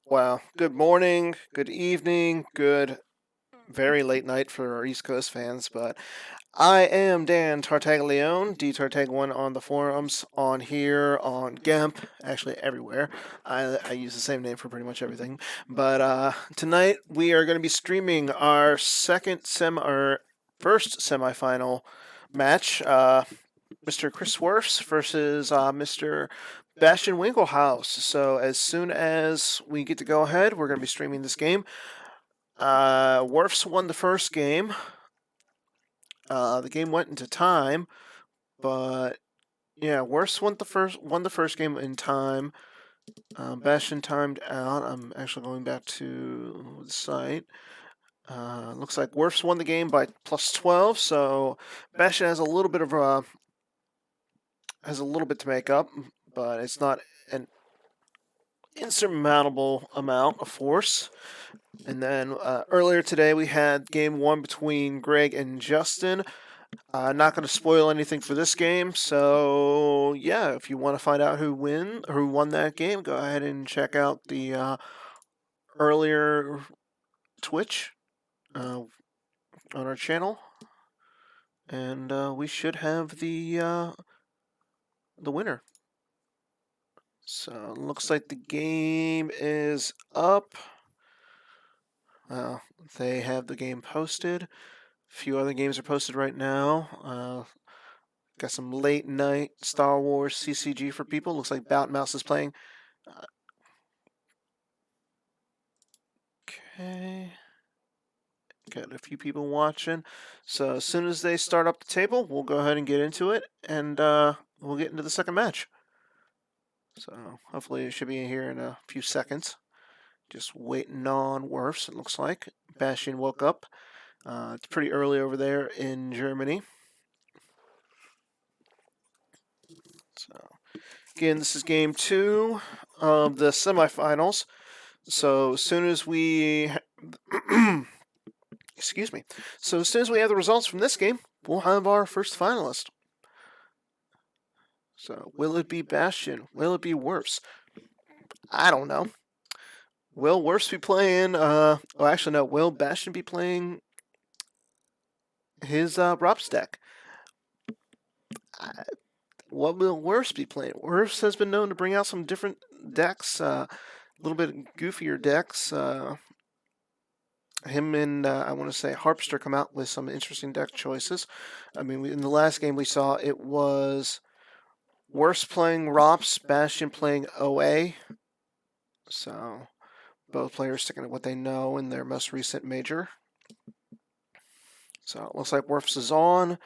Well, good morning, good evening, good very late night for our East Coast fans, but I am Dan Tartaglione, DTartag1 on the forums, on here, on GEMP, actually everywhere. I use the same name for pretty much everything. But tonight we are going to be streaming our first semifinal match. Mr. Chris Wirfs versus Mr. Bastian Winkelhaus. So as soon as we get to go ahead, we're going to be streaming this game. Wirfs won the first game. The game went into time, but yeah, Wirfs won the first game in time. Bastian timed out. I'm actually going back to the site. Looks like Wirfs won the game by plus 12, so Bastian has a little bit to make up, but it's not an insurmountable amount of force. And then earlier today we had game one between Greg and Justin. Not going to spoil anything for this game, so yeah, if you want to find out who won that game, go ahead and check out the earlier Twitch on our channel, and we should have the winner. So looks like the game is up. They have the game posted. A few other games are posted right now. Got some late night Star Wars CCG for people. Looks like Bout Mouse is playing. Okay. Got a few people watching. So as soon as they start up the table, we'll go ahead and get into it, and we'll get into the second match. So hopefully it should be here in a few seconds. Just waiting on Wirfs, it looks like. Bastian woke up. It's pretty early over there in Germany. So, again, this is game two of the semifinals. So as soon as we excuse me. So as soon as we have the results from this game, we'll have our first finalist. So will it be Bastian? Will it be Wirfs? I don't know. Will Wirfs be playing? Actually, no. Will Bastian be playing his Rops deck? What will Wirfs be playing? Wirfs has been known to bring out some different decks, a little bit goofier decks. Him and I want to say Harpster come out with some interesting deck choices. I mean, in the last game we saw it was Wirfs playing Rops, Bastian playing OA. So both players sticking to what they know in their most recent major. So it looks like Wirfs is on.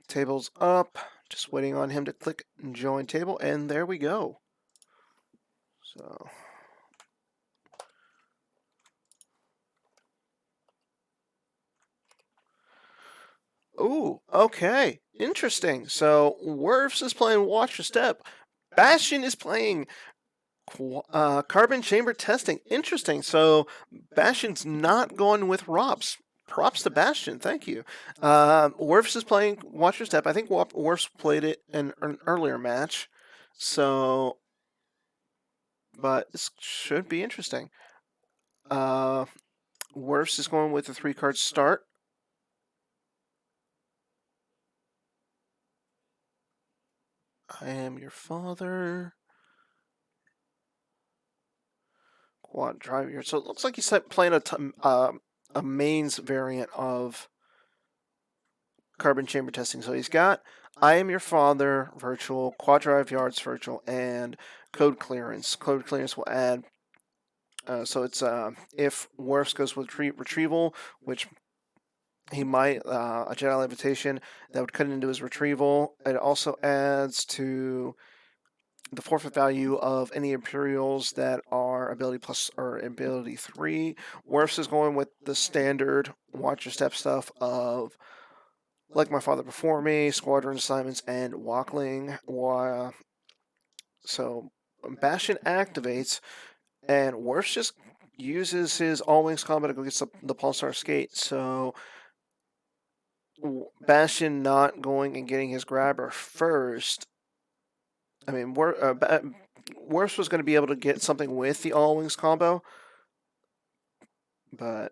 Table's up. Just waiting on him to click join table, and there we go. So ooh, okay. Interesting. So Wirfs is playing Watch Your Step. Bastian is playing carbon chamber testing. Interesting. So Bastian's not going with Rops. Props to Bastian. Thank you. Wirfs is playing Watch Your Step. I think Wirfs played it in an earlier match. So, but this should be interesting. Wirfs is going with a 3-card start. I am your father. Quad drive here. So it looks like he's playing a mains variant of carbon chamber testing. So he's got I am your father virtual, quad drive yards virtual, and code clearance. Code clearance will add. So it's if Wirfs goes with retrieval, which he might, a Jedi Levitation that would cut into his retrieval. It also adds to the forfeit value of any Imperials that are ability plus or ability 3. Wirfs is going with the standard Watch Your Step stuff of Like My Father Before Me, Squadron Assignments, and Walkling. So Bastion activates, and Wirfs just uses his All Wings combat to go get the Pulsar Skate. So Bastion not going and getting his grabber first. I mean, Wirfs was going to be able to get something with the all wings combo, but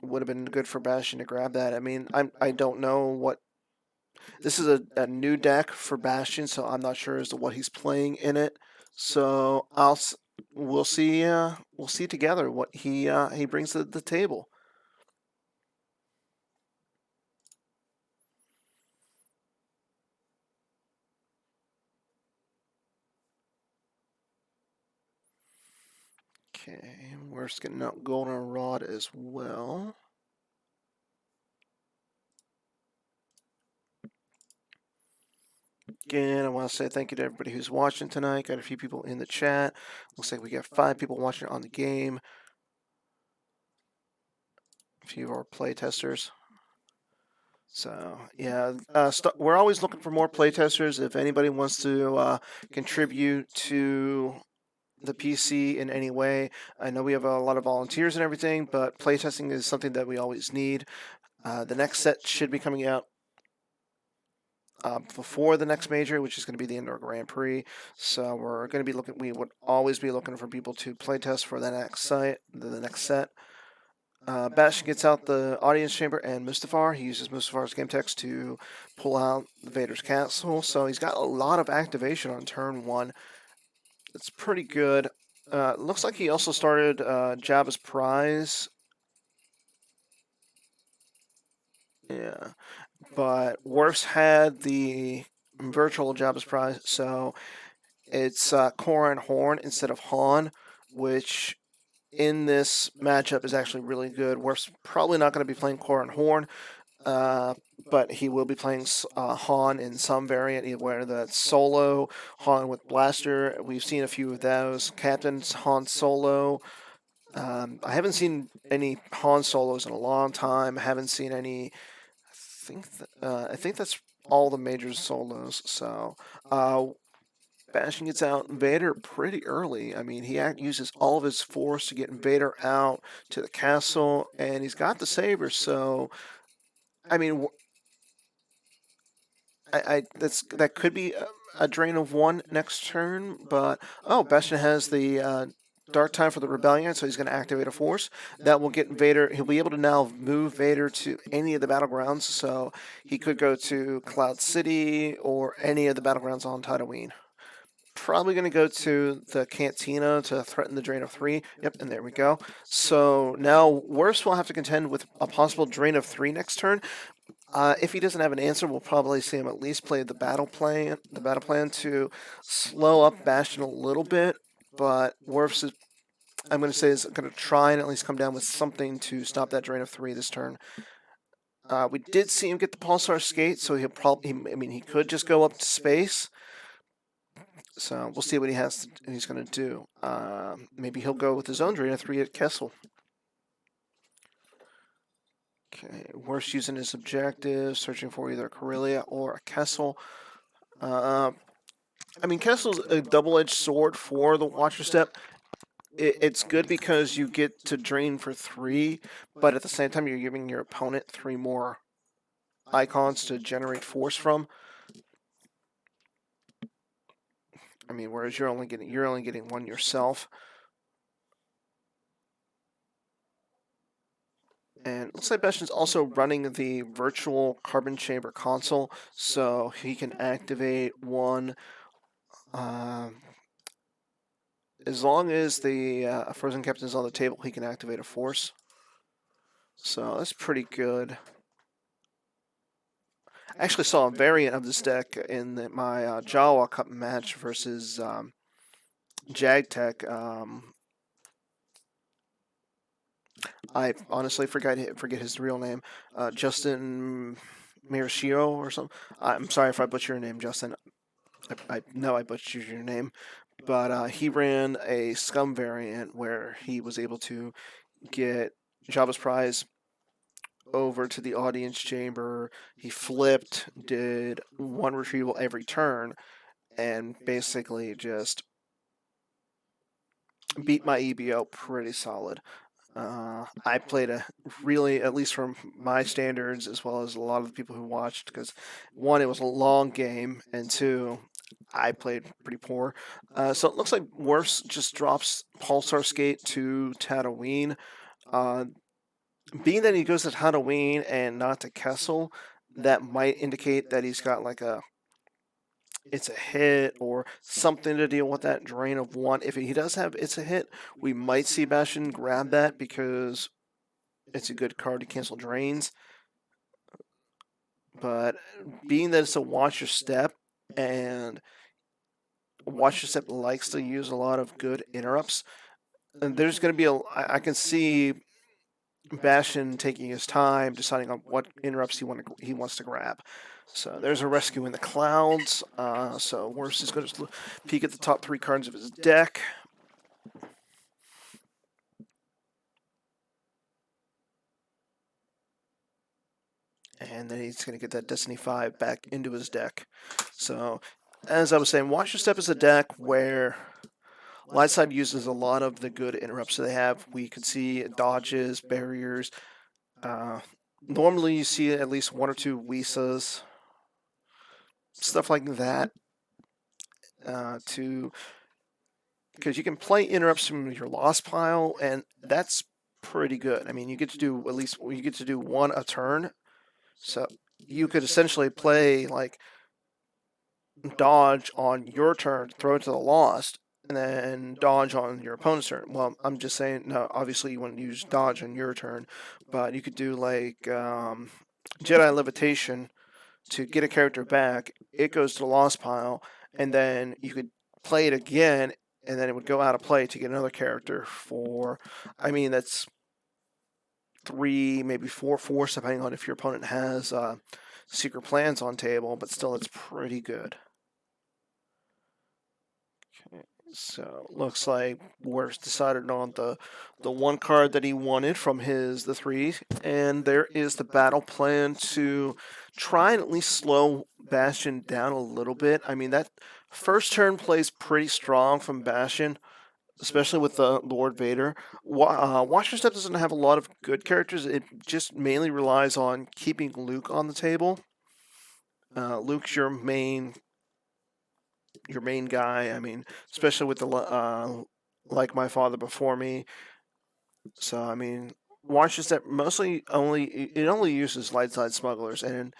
would have been good for Bastion to grab that. I mean, I don't know what this is a new deck for Bastion, so I'm not sure as to what he's playing in it. So we'll see together what he brings to the table. Okay, we're just getting out Golden Rod as well. Again, I want to say thank you to everybody who's watching tonight. Got a few people in the chat. Looks like we got 5 people watching on the game. A few of our play testers. So yeah, we're always looking for more playtesters. If anybody wants to contribute to the PC in any way, I know we have a lot of volunteers and everything, but playtesting is something that we always need. The next set should be coming out before the next major, which is going to be the Indoor Grand Prix. So we're going to be looking. We would always be looking for people to playtest for the next set. Bastion gets out the audience chamber and Mustafar. He uses Mustafar's game text to pull out Vader's castle. So he's got a lot of activation on turn 1. It's pretty good. Looks like he also started Jabba's Prize. Yeah. But Wirfs had the virtual Jabba's Prize, so it's Korran Horn instead of Han, which in this matchup is actually really good. Wirfs probably not going to be playing Korran Horn, but he will be playing Han in some variant, whether that's solo, Han with Blaster. We've seen a few of those. Captain's Han solo. I haven't seen any Han solos in a long time. I haven't seen any. I think that's all the major solos. So Bastion gets out Vader pretty early. I mean, he uses all of his force to get Vader out to the castle, and he's got the saber. So, I mean, that could be a drain of 1 next turn. But Bastion has the Dark Time for the Rebellion, so he's going to activate a force that will get Vader. He'll be able to now move Vader to any of the battlegrounds. So he could go to Cloud City or any of the battlegrounds on Tatooine. Probably going to go to the Cantina to threaten the drain of 3. Yep, and there we go. So now Wirfs will have to contend with a possible drain of 3 next turn. If he doesn't have an answer, we'll probably see him at least play the battle plan to slow up Bastion a little bit. But Wirfs is, I'm going to say, is going to try and at least come down with something to stop that drain of 3 this turn. We did see him get the Pulsar Skate, so he'll probably, he could just go up to space. So we'll see what he's going to do. Maybe he'll go with his own drain of 3 at Kessel. Okay, Wirfs using his objective, searching for either a Corellia or a Kessel. Kessel's a double-edged sword for the Watcher Step. It's good because you get to drain for 3, but at the same time you're giving your opponent 3 more icons to generate force from. Whereas you're only getting 1 yourself. And looks like Bastion's also running the virtual carbon chamber console, so he can activate 1. As long as the frozen captain is on the table, he can activate a force. So that's pretty good. I actually saw a variant of this deck in my Jawa Cup match versus JagTech. I honestly forget his real name. Justin Mirashio or something. I'm sorry if I butcher your name, Justin. I know I butchered your name. But he ran a Scum variant where he was able to get Jabba's Prize over to the audience chamber. He flipped, did 1 retrieval every turn, and basically just beat my EBO pretty solid. I played a really, at least from my standards, as well as a lot of the people who watched, because 1, it was a long game, and 2, I played pretty poor. So it looks like Wirfs just drops Pulsar Skate to Tatooine. Uh, Being that he goes to Tatooine and not to Kessel, that might indicate that he's got like it's a hit or something to deal with that drain of one. If he does have it's a hit, we might see Bastion grab that because it's a good card to cancel drains. But being that it's a watch your step, and watch your step likes to use a lot of good interrupts, and there's going to be I can see Bastion taking his time deciding on what interrupts he wants to grab. So there's a rescue in the clouds. So Wirfs is going to peek at the top 3 cards of his deck. And then he's going to get that Destiny 5 back into his deck. So, as I was saying, Watch Your Step is a deck where Lightside uses a lot of the good interrupts that they have. We could see dodges, barriers. Normally, you see at least 1 or 2 Wisas, stuff like that. Because you can play interrupts from your lost pile, and that's pretty good. I mean, you get to do at least 1 a turn. So you could essentially play like dodge on your turn, throw it to the lost, and then dodge on your opponent's turn. Well, I'm just saying, no, obviously you wouldn't use dodge on your turn, but you could do like Jedi Levitation to get a character back. It goes to the lost pile, and then you could play it again, and then it would go out of play to get another character for, I mean, that's 3, maybe 4 force, depending on if your opponent has secret plans on table, but still it's pretty good. Okay, so looks like Wirfs decided on the 1 card that he wanted from the 3, and there is the battle plan to try and at least slow Bastion down a little bit. I mean, that first turn plays pretty strong from Bastion, especially with the Lord Vader. Watch Your Step doesn't have a lot of good characters. It just mainly relies on keeping Luke on the table. Luke's your main guy. I mean, especially with the like my father before me. So I mean, Watch Your Step mostly only uses light side smugglers, and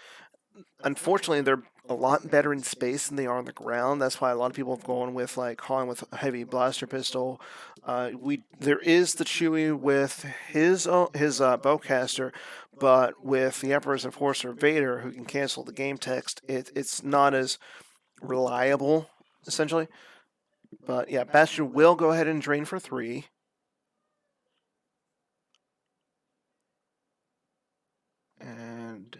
unfortunately they're a lot better in space than they are on the ground. That's why a lot of people have gone with like Han with a heavy blaster pistol. There is the Chewie with his bowcaster, but with the Emperor's Enforcer Vader, who can cancel the game text, it's not as reliable essentially. But yeah, Bastion will go ahead and drain for 3. And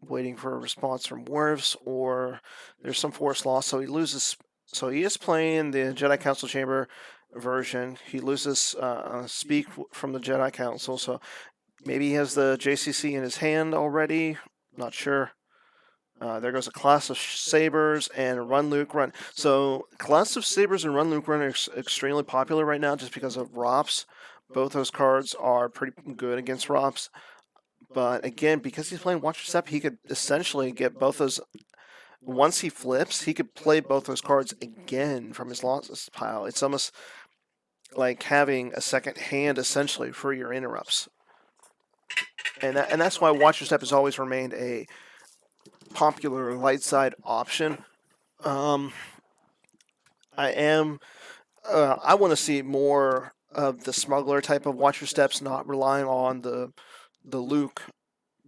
waiting for a response from Wirfs, or there's some force loss, so he loses. So he is playing the Jedi Council Chamber version. He loses speak from the Jedi Council, so maybe he has the JCC in his hand already. Not sure. There goes a Class of Sabers and Run Luke Run. So Class of Sabers and Run Luke Run are extremely popular right now just because of ROPS. Both those cards are pretty good against ROPS. But again, because he's playing Watch Your Step, he could essentially get both those. Once he flips, he could play both those cards again from his losses pile. It's almost like having a second hand essentially for your interrupts. And that's why Watch Your Step has always remained a popular light side option. I want to see more of the smuggler type of Watch Your Steps, not relying on the Luke,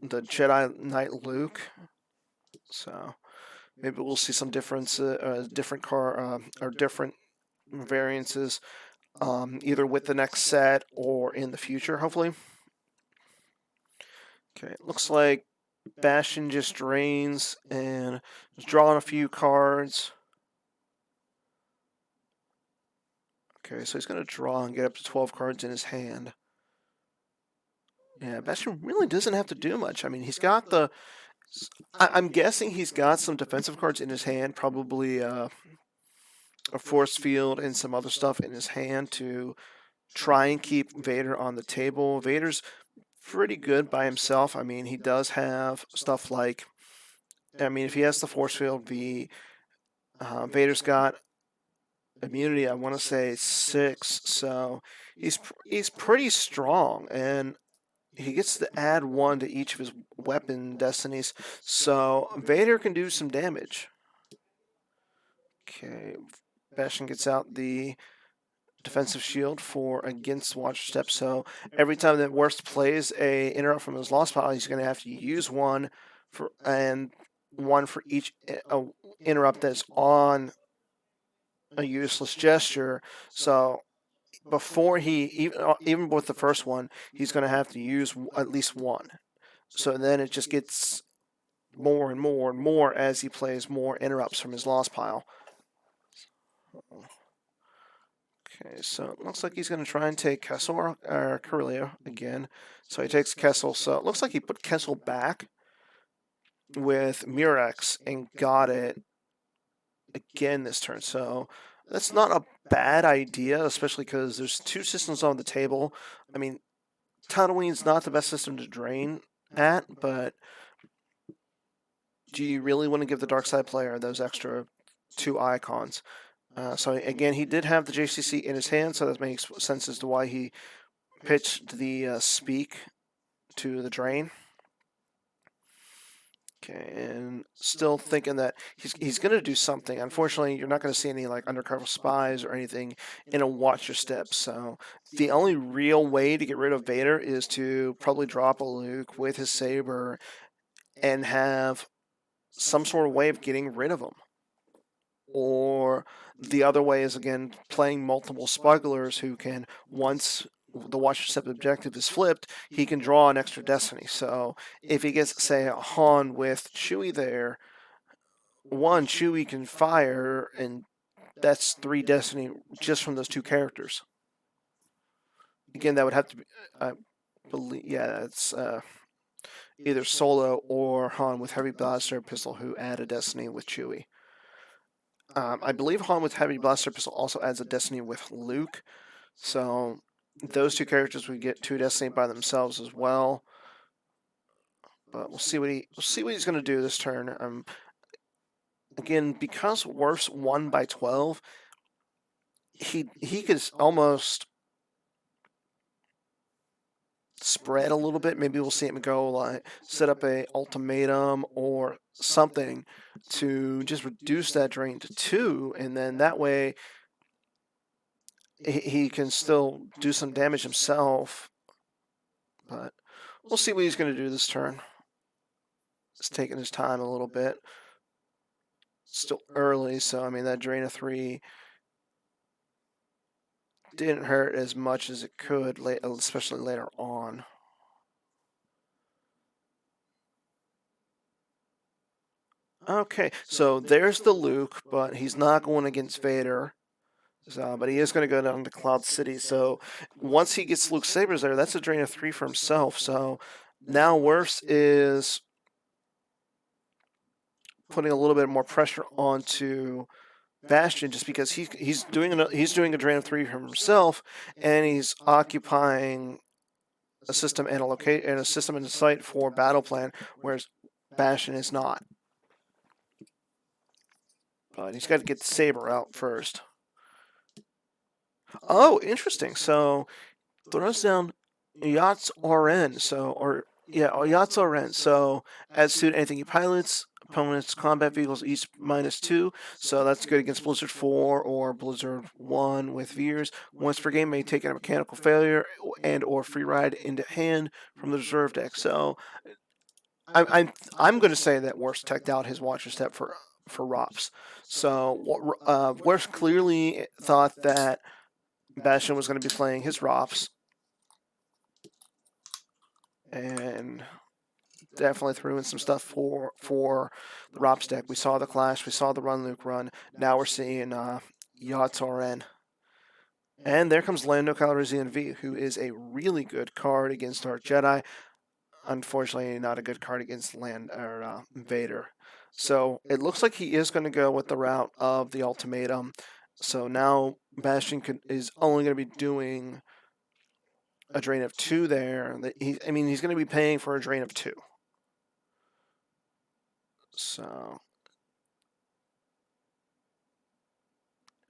the Jedi Knight Luke. So maybe we'll see some different or different variances, either with the next set or in the future, hopefully. Okay, it looks like Bastion just drains and is drawing a few cards. Okay, so he's going to draw and get up to 12 cards in his hand. Yeah, Bastion really doesn't have to do much. I mean, he's got the... I'm guessing he's got some defensive cards in his hand, probably a force field and some other stuff in his hand to try and keep Vader on the table. Vader's pretty good by himself. I mean, he does have stuff like... I mean, if he has the force field, Vader's got immunity, I want to say 6, so he's pretty strong, and he gets to add 1 to each of his weapon destinies, so Vader can do some damage. Okay, Bastion gets out the defensive shield for against Watcher Step, so every time that Wirfs plays a interrupt from his lost pile, he's going to have to use 1 for and 1 for each interrupt that's on a useless gesture. So before he even with the first one, he's going to have to use at least 1. So then it just gets more and more and more as he plays more interrupts from his lost pile. Okay, so it looks like he's going to try and take Kessel or Corellia again. So he takes Kessel. So it looks like he put Kessel back with Murex and got it again this turn. So that's not a bad idea, especially because there's 2 systems on the table. I mean, Tatooine's not the best system to drain at, but do you really want to give the dark side player those extra 2 icons? So again, he did have the JCC in his hand, so that makes sense as to why he pitched the speak to the drain. Okay, and still thinking that he's going to do something. Unfortunately, you're not going to see any like undercover spies or anything in a watch your steps. So the only real way to get rid of Vader is to probably drop a Luke with his saber and have some sort of way of getting rid of him. Or the other way is, again, playing multiple smugglers who can, once the Watcher Step objective is flipped, he can draw an extra destiny. So if he gets, say, a Han with Chewie there, 1, Chewie can fire, and that's 3 destiny just from those 2 characters. Again, that would have to be, I believe, yeah, it's either Solo or Han with Heavy Blaster Pistol who add a destiny with Chewie. I believe Han with Heavy Blaster Pistol also adds a destiny with Luke. So those 2 characters would get 2 destiny by themselves as well. But we'll see what he's going to do this turn. Again, because Wirfs won by 12, he could almost spread a little bit. Maybe we'll see him go like set up a ultimatum or something to just reduce that drain to 2, and then that way he can still do some damage himself. But we'll see what he's going to do this turn. He's taking his time a little bit. Still early, so I mean that drain of 3 didn't hurt as much as it could, especially later on. Okay, so there's the Luke, but he's not going against Vader. So, but he is going to go down to Cloud City. So once he gets Luke's sabers there, that's a drain of 3 for himself. So now Wirfs is putting a little bit more pressure onto Bastion just because he's doing a drain of 3 for himself, and he's occupying a system and a system and a site for battle plan, whereas Bastion is not. But he's got to get the saber out first. Oh, interesting. So throws down Yachts RN. Yachts RN. So adds to anything he pilots. Opponent's combat vehicles each -2, so that's good against Blizzard 4 or Blizzard 1 with Veers. Once per game may take a mechanical failure and or free ride into hand from the reserve deck. So I'm going to say that Wirfs teched out his Watcher Step for ROPS. So Wirfs clearly thought that Bastion was going to be playing his ROPS, and definitely threw in some stuff for the ROPS deck. We saw the Clash, we saw the Run Luke run. Now we're seeing Yachts RN. And there comes Lando Calrissian V, who is a really good card against Dark Jedi. Unfortunately, not a good card against Vader. So it looks like he is going to go with the route of the ultimatum. So now Bastion is only going to be doing a drain of 2 there. He's going to be paying for a drain of 2. So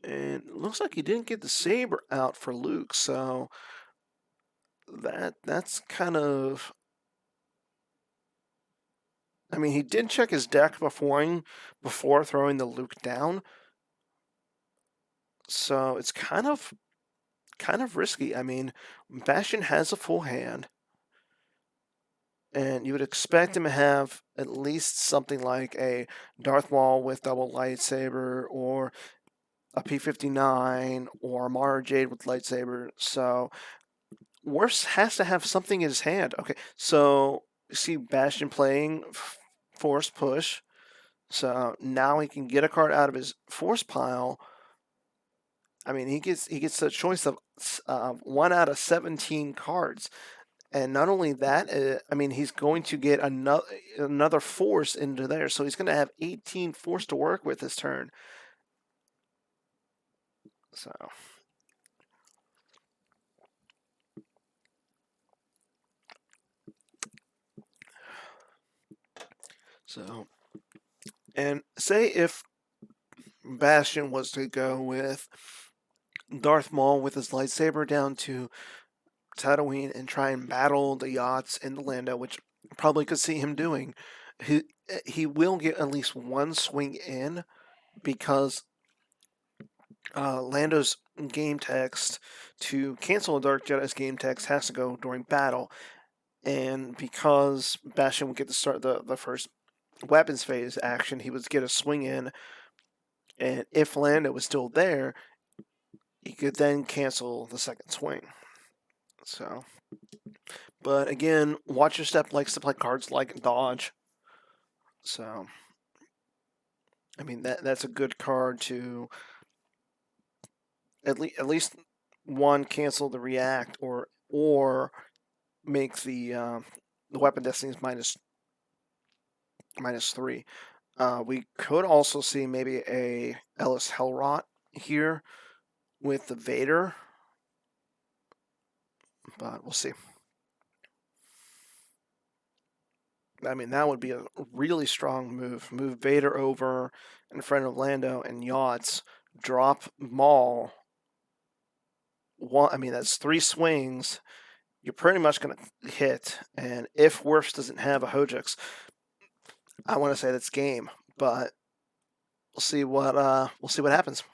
And it looks like he didn't get the saber out for Luke, so that's kind of. I mean, he did check his deck before throwing the Luke down, so it's kind of risky. I mean, Bastion has a full hand, and you would expect him to have at least something like a Darth Maul with double lightsaber, or a P-59, or a Mara Jade with lightsaber. So Wirfs has to have something in his hand. Okay, so you see Bastion playing Force Push. So now he can get a card out of his Force pile. I mean, he gets a choice of 1 out of 17 cards. And not only that, I mean, he's going to get another force into there, so he's going to have 18 force to work with this turn. So, and say if Bastion was to go with Darth Maul with his lightsaber down to Tatooine and try and battle the yachts in the Lando, which probably could see him doing, he will get at least one swing in, because Lando's game text to cancel a Dark Jedi's game text has to go during battle, and because Bastion would get to start the first weapons phase action, he would get a swing in, and if Lando was still there, he could then cancel the second swing. So, but again, Watch Your Step likes to play cards like Dodge. So, I mean that's a good card to at least one, cancel the react, or make the weapon destinies -3. We could also see maybe a Ellis Hellrot here with the Vader, but we'll see. I mean, that would be a really strong move. Move Vader over in front of Lando and yachts. Drop Maul. I mean, that's 3 swings. You're pretty much going to hit. And if Wirfs doesn't have a Hojix, I want to say that's game. But we'll see what happens.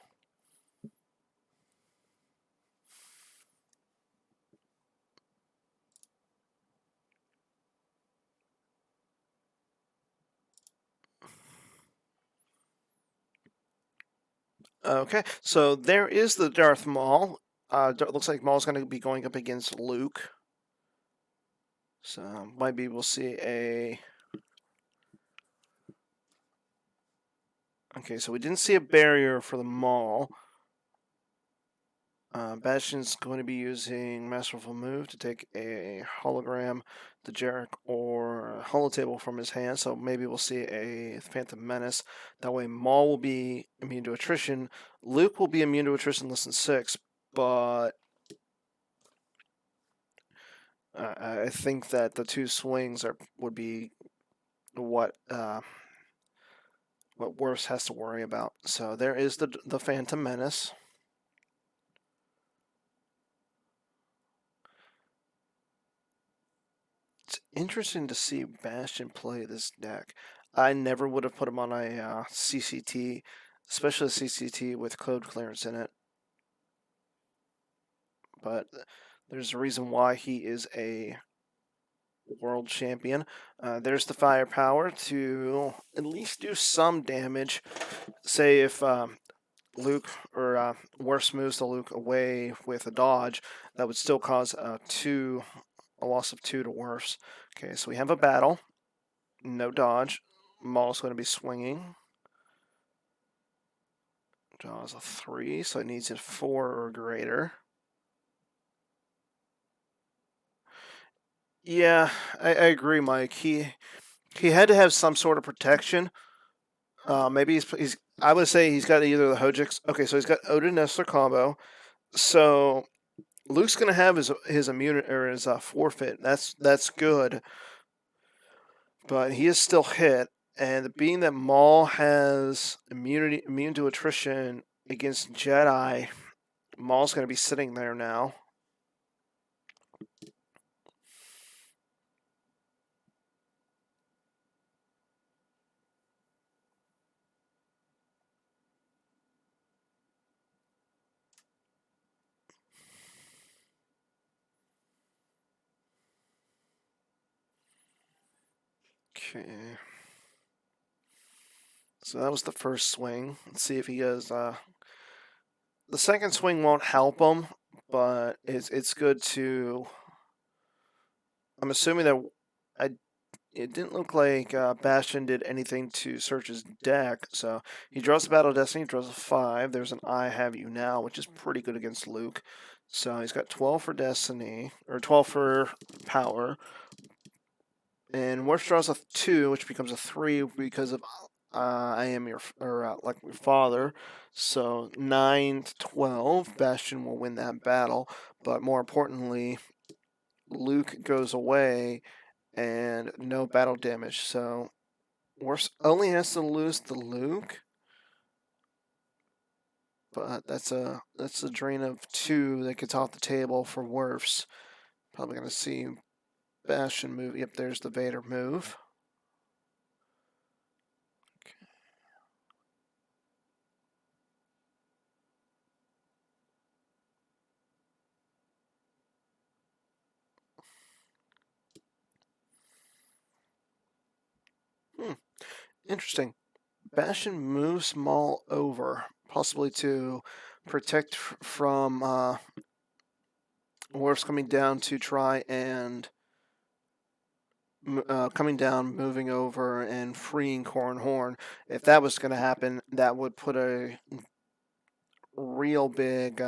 Okay, so there is the Darth Maul. Looks like Maul's going to be going up against Luke. So maybe we'll see a. Okay, so we didn't see a barrier for the Maul. Bastion's going to be using Masterful Move to take a hologram, the Jarek, or a holotable from his hand. So maybe we'll see a Phantom Menace. That way, Maul will be immune to attrition. Luke will be immune to attrition less than 6, but I think that the 2 swings would be what Wirfs has to worry about. So there is the Phantom Menace. It's interesting to see Bastion play this deck. I never would have put him on a CCT, especially a CCT with code clearance in it. But there's a reason why he is a world champion. There's the firepower to at least do some damage. Say if Luke or Wirfs moves the Luke away with a dodge, that would still cause a loss of 2 to Wirfs. Okay, so we have a battle. No dodge. Maul's going to be swinging. Draws a 3, so it needs a 4 or greater. Yeah, I agree, Mike. He had to have some sort of protection. Maybe he's. I would say he's got either the Hojix. Okay, so he's got Odin Nestler combo. So Luke's gonna have his immunity or his forfeit. That's good, but he is still hit. And being that Maul has immune to attrition against Jedi. Maul's going to be sitting there now. Okay. So that was the first swing. Let's see if he goes. The second swing won't help him, but it's good to. I'm assuming that it didn't look like Bastion did anything to search his deck, so he draws the Battle of Destiny, draws a 5. There's an I Have You Now, which is pretty good against Luke. So he's got 12 for Destiny, or 12 for Power. And Wirfs draws a 2, which becomes a 3 because of I Am Your, or like your father. So 9 to 12, Bastion will win that battle. But more importantly, Luke goes away and no battle damage. So Wirfs only has to lose the Luke, but that's a drain of 2 that gets off the table for Wirfs. Probably gonna see Bastion move. Yep, there's the Vader move. Interesting. Bastion moves Maul over, possibly to protect from Wirfs coming down to try and coming down, moving over, and freeing Corran Horn. If that was going to happen, that would put a real big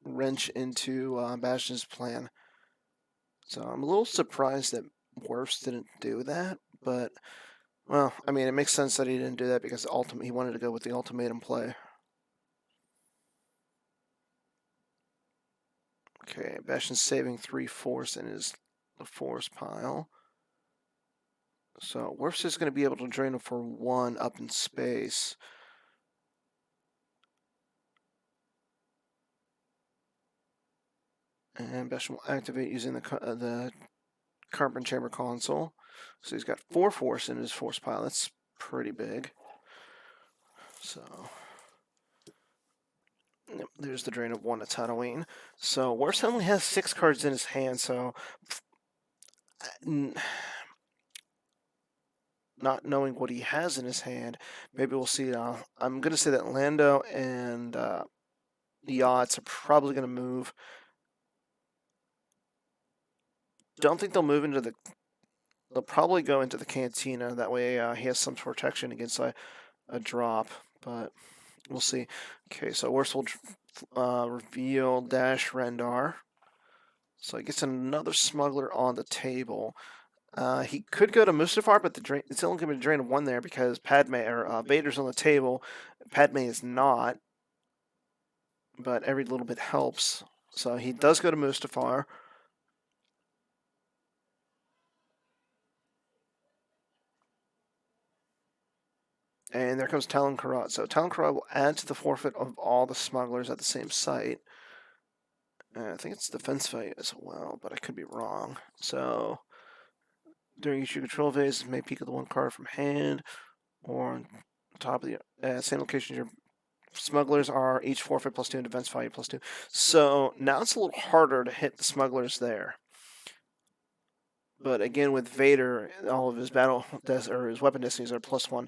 wrench into Bastion's plan. So I'm a little surprised that Wirfs didn't do that, but well, I mean, it makes sense that he didn't do that because he wanted to go with the ultimatum play. Okay, Bastion's saving 3 force in the force pile. So Wirfs is going to be able to drain him for 1 up in space. And Bastion will activate using the carbon chamber console. So he's got 4 force in his force pile. That's pretty big. So yep, there's the drain of 1 to Tatooine. So Wirfs only has 6 cards in his hand, so not knowing what he has in his hand, maybe we'll see. I'm going to say that Lando and the Yachts are probably going to move. Don't think they'll move into the. They'll probably go into the Cantina. That way he has some protection against a drop, but we'll see. Okay, so Wirfs will reveal Dash Rendar. So he gets another smuggler on the table. He could go to Mustafar, but it's only going to be a drain of 1 there because Vader's on the table. Padme is not, but every little bit helps. So he does go to Mustafar. And there comes Talon Karrat. So Talon Karrat will add to the forfeit of all the smugglers at the same site. I think it's defense value as well, but I could be wrong. So during each control phase, may peek at the 1 card from hand, or on top of the same location your smugglers are each forfeit +2 and defense value +2. So now it's a little harder to hit the smugglers there. But again, with Vader, all of his his weapon destinies are +1,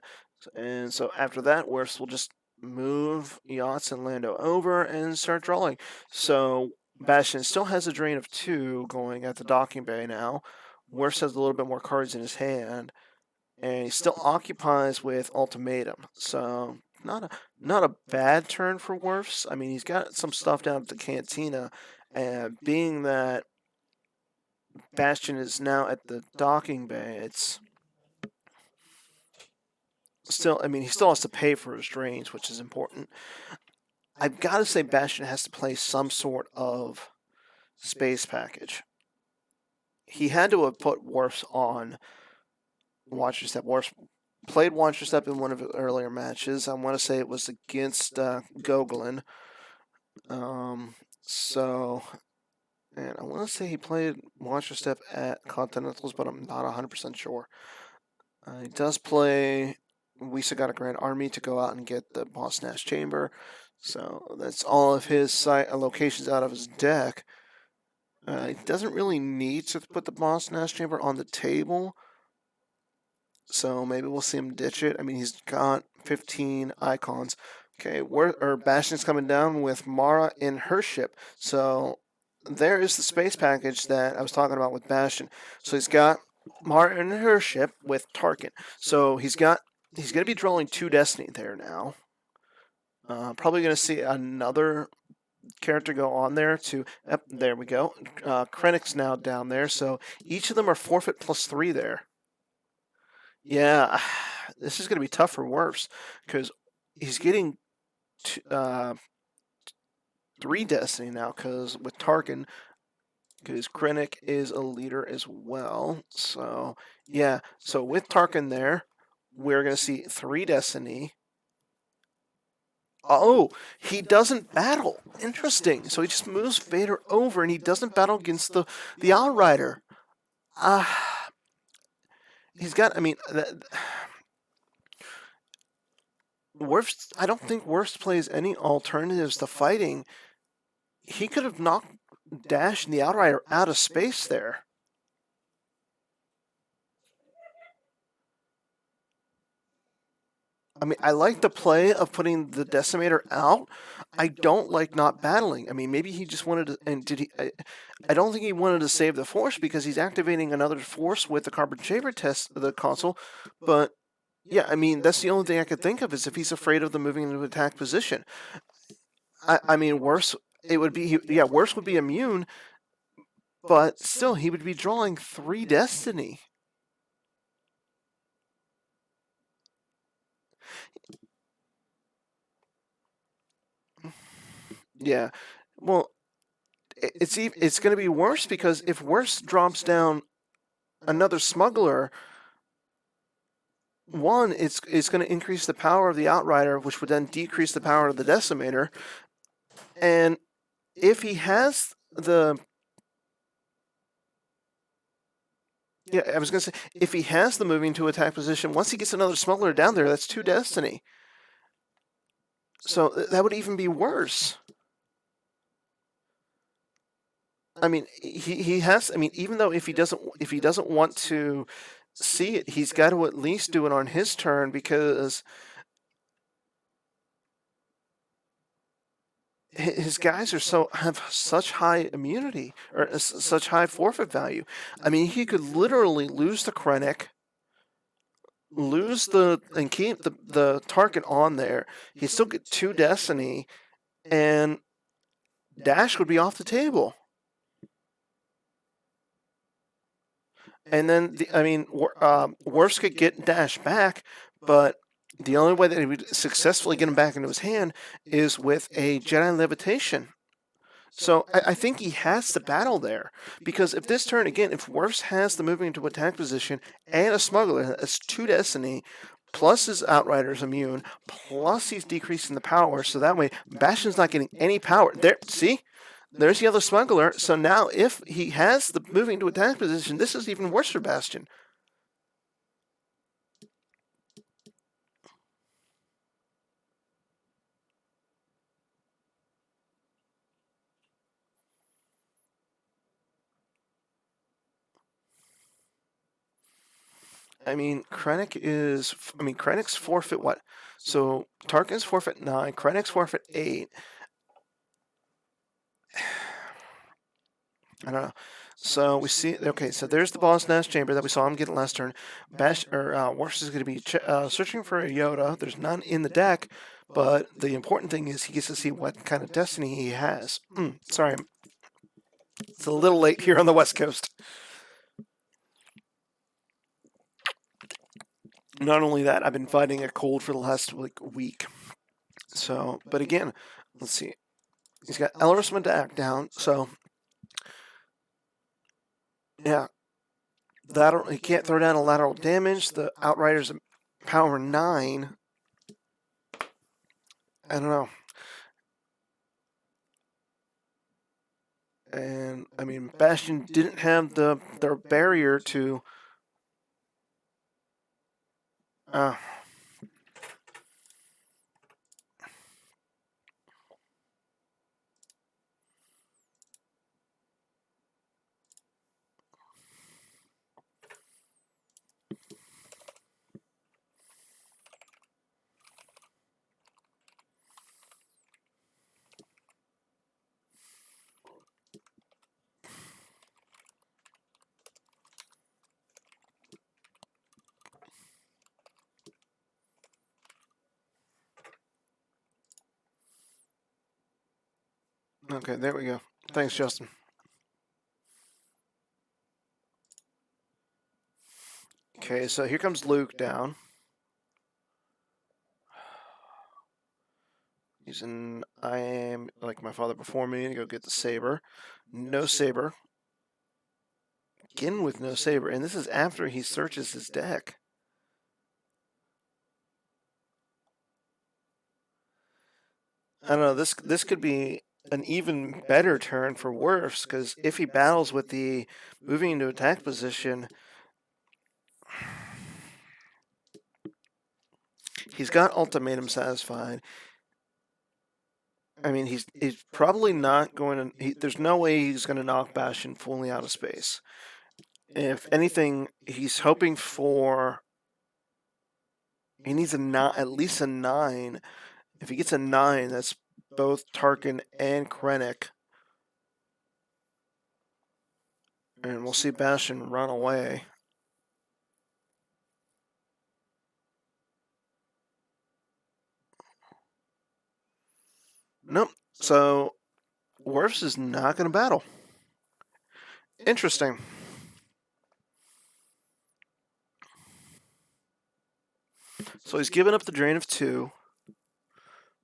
and so after that, Wirfs will just move Yachts and Lando over and start drawing. So Bastion still has a drain of 2 going at the docking bay now. Wirfs has a little bit more cards in his hand, and he still occupies with Ultimatum. So not a bad turn for Wirfs. I mean, he's got some stuff down at the Cantina, and being that Bastion is now at the docking bay, it's still, I mean, he still has to pay for his drains, which is important. I've got to say Bastion has to play some sort of space package. He had to have put Wirfs on. Watch your step. Wirfs played Watcher Step in one of the earlier matches. I want to say it was against Gogolin. So, and I want to say he played Watcher Step at Continentals, but I'm not 100% sure. He does play. Wisa got a Grand Army to go out and get the Boss Nash Chamber. So that's all of his locations out of his deck. He doesn't really need to put the Boss Nash Chamber on the table. So maybe we'll see him ditch it. I mean, he's got 15 icons. Okay, Bastion's coming down with Mara in her ship. So there is the space package that I was talking about with Bastion. So he's got Mara in her ship with Tarkin. So he's going to be drawing 2 Destiny there now. Probably going to see another character go on there to. Yep, there we go. Krennic's now down there. So each of them are forfeit +3 there. Yeah, this is going to be tough for Wirfs because he's getting 3 Destiny now because with Tarkin, because Krennic is a leader as well. So, yeah, so with Tarkin there, we're going to see 3 Destiny. Oh, he doesn't battle. Interesting. So he just moves Vader over and he doesn't battle against the Outrider. He's got, I mean, Wirfs, I don't think Wirfs plays any alternatives to fighting. He could have knocked Dash and the Outrider out of space there. I mean, I like the play of putting the Decimator out. I don't like not battling. I mean, maybe he just wanted to, and did he? I don't think he wanted to save the Force because he's activating another Force with the Carbon Chamber test, the console. But yeah, I mean, that's the only thing I could think of is if he's afraid of them moving into attack position. I mean, worse, it would be, yeah, Wirfs would be immune, but still, he would be drawing 3 Destiny. Yeah, well, it's going to be worse because if Wirfs drops down another smuggler, one, it's going to increase the power of the Outrider, which would then decrease the power of the Decimator. And if he has the... Yeah, I was going to say, if he has the moving to attack position, once he gets another smuggler down there, that's 2 Destiny. So that would even be worse. I mean, he has. I mean, even though if he doesn't want to see it, he's got to at least do it on his turn because his guys have such high immunity or such high forfeit value. I mean, he could literally lose the Krennic, and keep the target on there. He'd still get 2 Destiny, and Dash would be off the table. And then, Wirfs could get Dash back, but the only way that he would successfully get him back into his hand is with a Jedi Levitation. So I think he has to battle there. Because if this turn, again, if Wirfs has the moving into attack position and a smuggler, that's 2 Destiny, plus his Outrider's immune, plus he's decreasing the power, so that way Bastion's not getting any power. There, see? There's the other smuggler. So now, if he has the moving to attack position, this is even worse for Bastion. I mean, Krennic's forfeit what? So Tarkin's forfeit 9, Krennic's forfeit 8. I don't know. So we see. Okay, so there's the Boss Nash Chamber that we saw him get last turn. Wirfs is going to be searching for a Yoda. There's none in the deck, but the important thing is he gets to see what kind of Destiny he has. Sorry, it's a little late here on the West Coast. Not only that, I've been fighting a cold for the last week. So, but again, let's see. He's got Elleris Medak down, so yeah, he can't throw down a lateral damage. The Outrider's power 9. I don't know. And I mean, Bastion didn't have the barrier to. Uh, okay, there we go. Thanks, Justin. Okay, so here comes Luke down. Using I am like my father before me to go get the saber. No saber. Again with no saber, and this is after he searches his deck. I don't know. This could be an even better turn for Wirfs because if he battles with the moving into attack position, he's got ultimatum satisfied. I mean, he's probably not going to. There's no way he's going to knock Bastion fully out of space. If anything, he's hoping for. He needs at least a 9. If he gets a 9, that's both Tarkin and Krennic. And we'll see Bastion run away. Nope. So Wirfs is not going to battle. Interesting. So he's given up the drain of 2.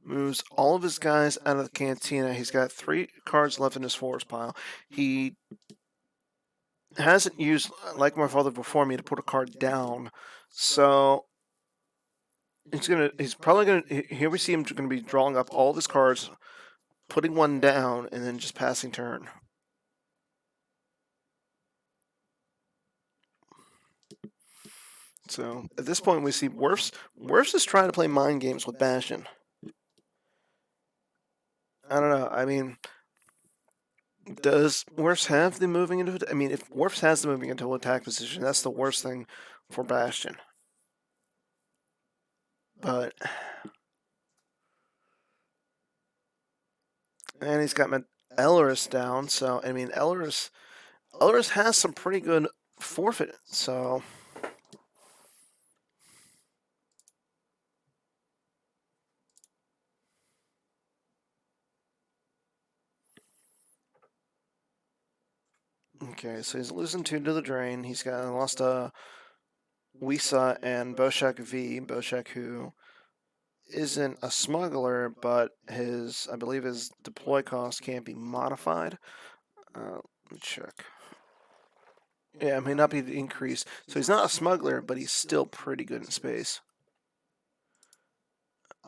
Moves all of his guys out of the cantina. He's got 3 cards left in his force pile. He hasn't used, like my father before me, to put a card down. So he's probably gonna. Here we see him going to be drawing up all of his cards, putting one down, and then just passing turn. So at this point, we see Wirfs. Wirfs is trying to play mind games with Bastion. I don't know. I mean, does Wirfs have the moving into? I mean, if Wirfs has the moving into attack position, that's the worst thing for Bastion. But and he's got Elleris down. So I mean, Elleris has some pretty good forfeit. So. Okay, so he's losing 2 to the drain. He's got lost Wisa and Boshak V. Boshak, who isn't a smuggler, but I believe his deploy cost can't be modified. Let me check. Yeah, it may not be increased. So he's not a smuggler, but he's still pretty good in space.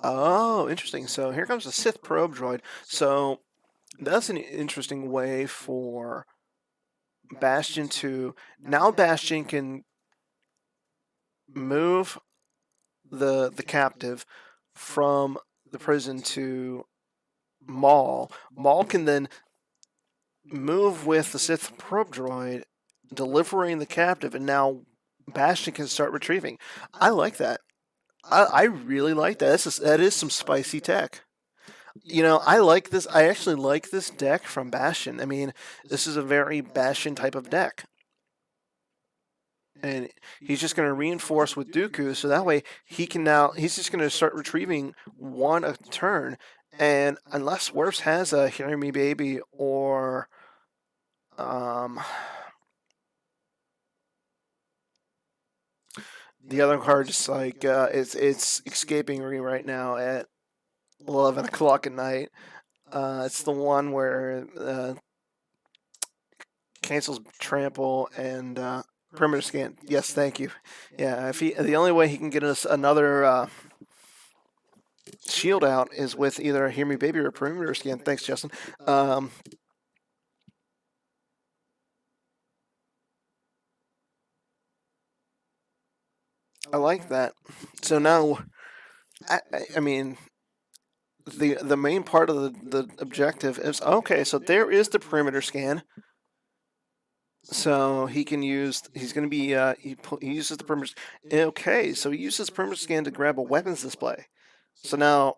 Oh, interesting. So here comes the Sith probe droid. So that's an interesting way for Bastion to. Now Bastion can move the captive from the prison to Maul. Maul can then move with the Sith probe droid, delivering the captive, and now Bastion can start retrieving. I like that. I really like that. That is some spicy tech. You know, I like this. I actually like this deck from Bastion. I mean, this is a very Bastion type of deck. And he's just going to reinforce with Dooku, so that way he's just going to start retrieving 1 a turn. And unless Wirfs has a Hear Me Baby or the other card, just like it's escaping me right now at 11 o'clock at night. It's the one where cancels trample and perimeter scan. Yes, thank you. Yeah, if the only way he can get us another shield out is with either a Hear Me Baby or a perimeter scan. Thanks, Justin. I like that. So now, I mean, the main part of the objective is okay. So there is the perimeter scan. So he can use. He's going to be. He uses the perimeter. Okay, so he uses perimeter scan to grab a weapons display. So now,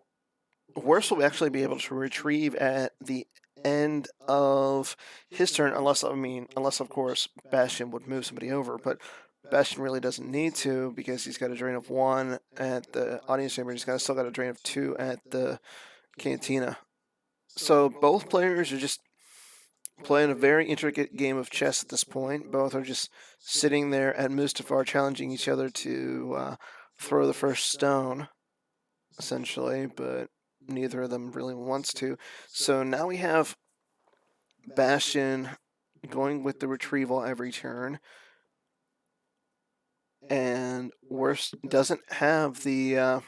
Wirfs will actually be able to retrieve at the end of his turn, unless of course Bastion would move somebody over, but Bastion really doesn't need to because he's got a drain of 1 at the audience chamber. Still got a drain of 2 at the cantina. So both players are just playing a very intricate game of chess at this point. Both are just sitting there at Mustafar challenging each other to throw the first stone, essentially, but neither of them really wants to. So now we have Bastion going with the retrieval every turn, and Wirfs doesn't have the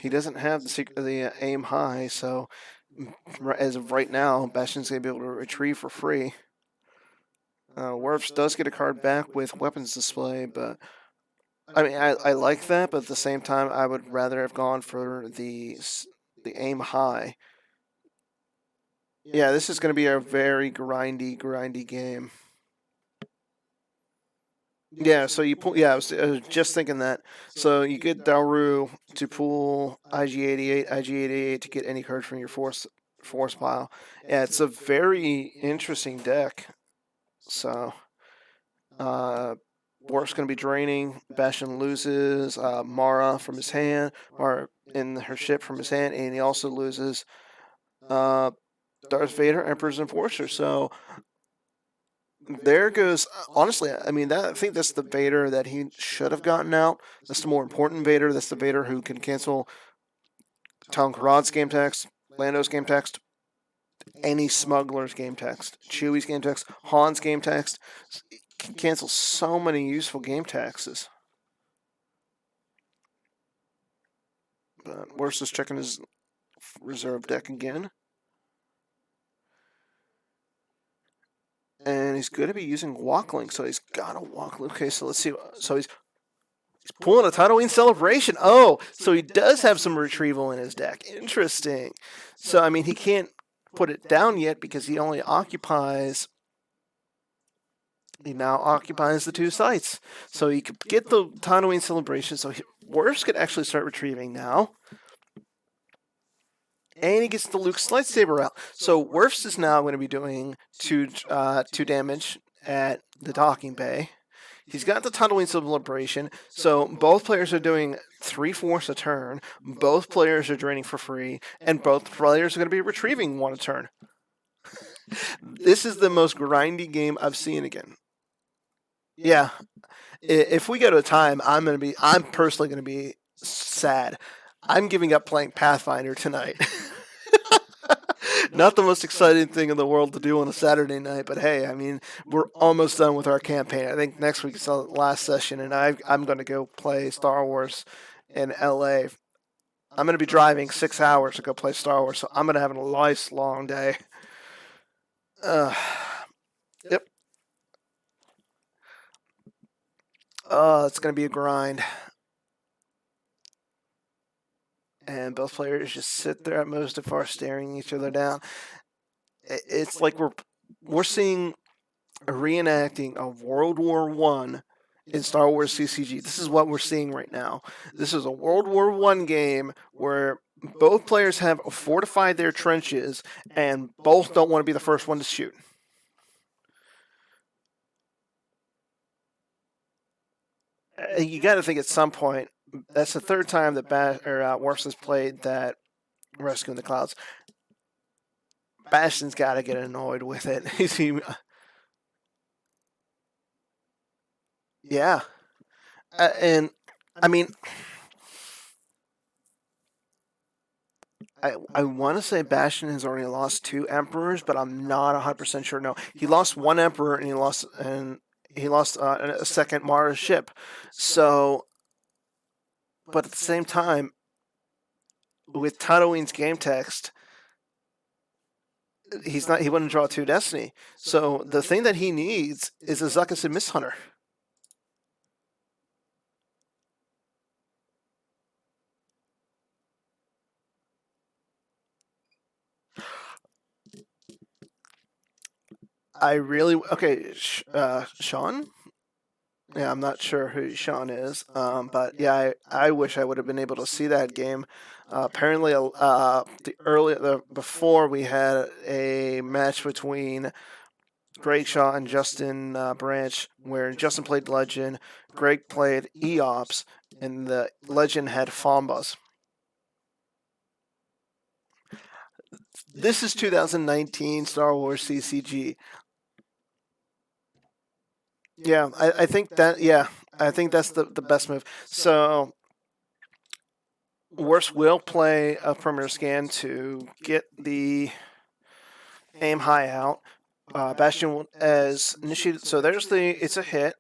he doesn't have the aim high. So as of right now, Bastion's gonna be able to retrieve for free. Wirfs does get a card back with weapons display, but I mean I like that, but at the same time I would rather have gone for the aim high. Yeah, this is going to be a very grindy game. Yeah, so you pull. Yeah, I was just thinking that. So you get Daru to pull IG88, IG88 to get any card from your force pile. Yeah, it's a very interesting deck. So, Warp's going to be draining. Bastion loses Mara from his hand, Mara in her ship from his hand, and he also loses Darth Vader, Emperor's Enforcer. So there goes. Honestly, I mean, I think that's the Vader that he should have gotten out. That's the more important Vader. That's the Vader who can cancel Talon Karad's game text, Lando's game text, any smuggler's game text, Chewie's game text, Han's game text. Can cancel so many useful game taxes. But Wirfs is checking his reserve deck again. And he's going to be using Walklink, so he's got a Walklink. Okay, so let's see. So he's pulling a Tatooine Celebration. Oh, so he does have some retrieval in his deck. Interesting. So, I mean, he can't put it down yet because he only occupies. He now occupies the 2 sites. So he could get the Tatooine Celebration. So Wirfs could actually start retrieving now. And he gets the Luke's lightsaber out. So Wirfs is now going to be doing 2 damage at the docking bay. He's got the Tatooine Celebration, so both players are doing 3 force a turn, both players are draining for free, and both players are going to be retrieving 1 a turn. This is the most grindy game I've seen again. Yeah. If we go to a time, I'm personally going to be sad. I'm giving up playing Pathfinder tonight. Not the most exciting thing in the world to do on a Saturday night, but hey, I mean, we're almost done with our campaign. I think next week's the last session, and I'm going to go play Star Wars in LA. I'm going to be driving 6 hours to go play Star Wars, so I'm going to have a nice long day. Yep. It's going to be a grind. And both players just sit there at Mustafar staring each other down. It's like we're seeing a reenacting of World War I in Star Wars CCG. This is what we're seeing right now. This is a World War I game where both players have fortified their trenches and both don't want to be the first one to shoot. You got to think at some point, that's the 3rd time that Wirfs has played that Rescue in the Clouds. Bastion's got to get annoyed with it. Yeah. And, I mean, I want to say Bastion has already lost 2 emperors, but I'm not 100% sure. No, he lost 1 emperor and he lost a second Mara ship. So, but at the same time, with Tatooine's game text, he wouldn't draw 2 destiny. So the thing that he needs is a Zuckuss and Misthunter. I really okay, Sean. Yeah, I'm not sure who Sean is, but yeah, I wish I would have been able to see that game. Apparently, before we had a match between Greg Shaw and Justin Branch, where Justin played Legend, Greg played EOPS, and the Legend had Fombas. This is 2019 Star Wars CCG. Yeah, I think that. Yeah, I think that's the best move. So Wirfs will play a perimeter scan to get the aim high out. Bastion as initiated. So there's it's a hit.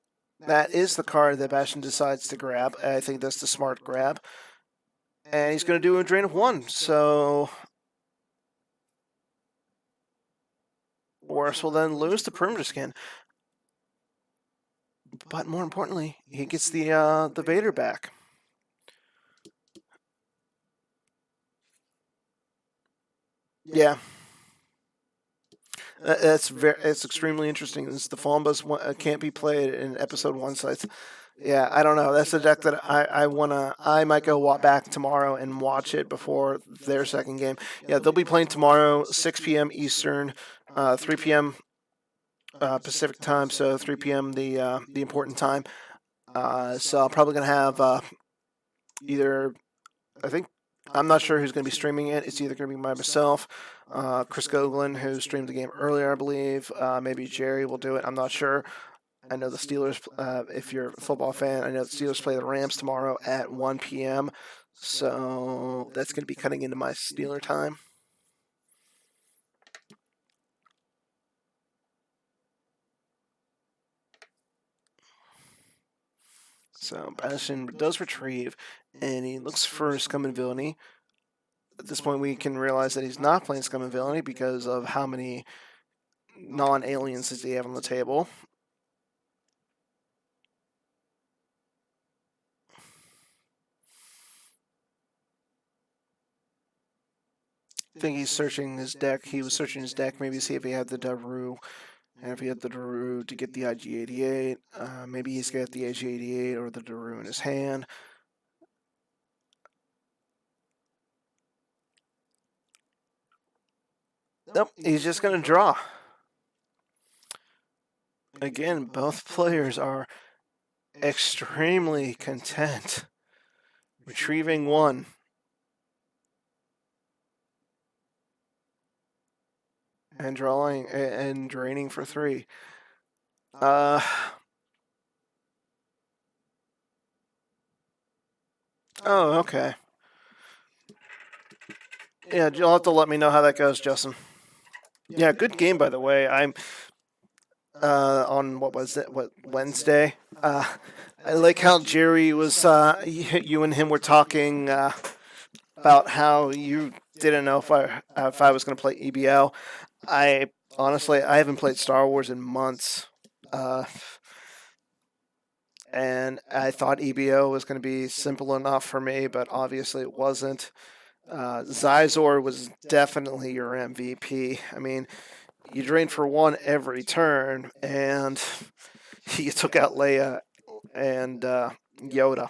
That is the card that Bastion decides to grab. I think that's the smart grab. And he's going to do a drain of 1. So Wirfs will then lose the perimeter scan. But more importantly, he gets the Vader back. Yeah. It's extremely interesting. The Fombas can't be played in episode 1, so yeah, I don't know. That's a deck that I might go back tomorrow and watch it before their second game. Yeah, they'll be playing tomorrow, 6 p.m. Eastern, 3 p.m. Pacific time, so 3 p.m. the important time. So I'm probably gonna have either I think I'm not sure who's going to be streaming it. It's either going to be by myself, Chris Goglin, who streamed the game earlier, I believe. Maybe Jerry will do it. I'm not sure. I know the Steelers, if you're a football fan, I know the Steelers play the Rams tomorrow at 1 p.m. So that's going to be cutting into my Steeler time. So Bastion does retrieve, and he looks for Scum and Villainy. At this point, we can realize that he's not playing Scum and Villainy because of how many non-aliens does he have on the table. I think he's searching his deck. He was searching his deck, maybe to see if he had the Daru. And if he had the Daru to get the IG-88, maybe he's got the IG-88 or the Daru in his hand. Nope, he's just going to draw. Again, both players are extremely content. Retrieving 1. And drawing and draining for 3. Oh, okay. Yeah, you'll have to let me know how that goes, Justin. Yeah, good game, by the way. I'm on what was it? What, Wednesday? I like how Jerry was. You and him were talking about how you didn't know if I was going to play EBO. I honestly I haven't played Star Wars in months, and I thought EBO was going to be simple enough for me, but obviously it wasn't. Zizor was definitely your MVP. I mean, you drained for 1 every turn, and you took out Leia and Yoda.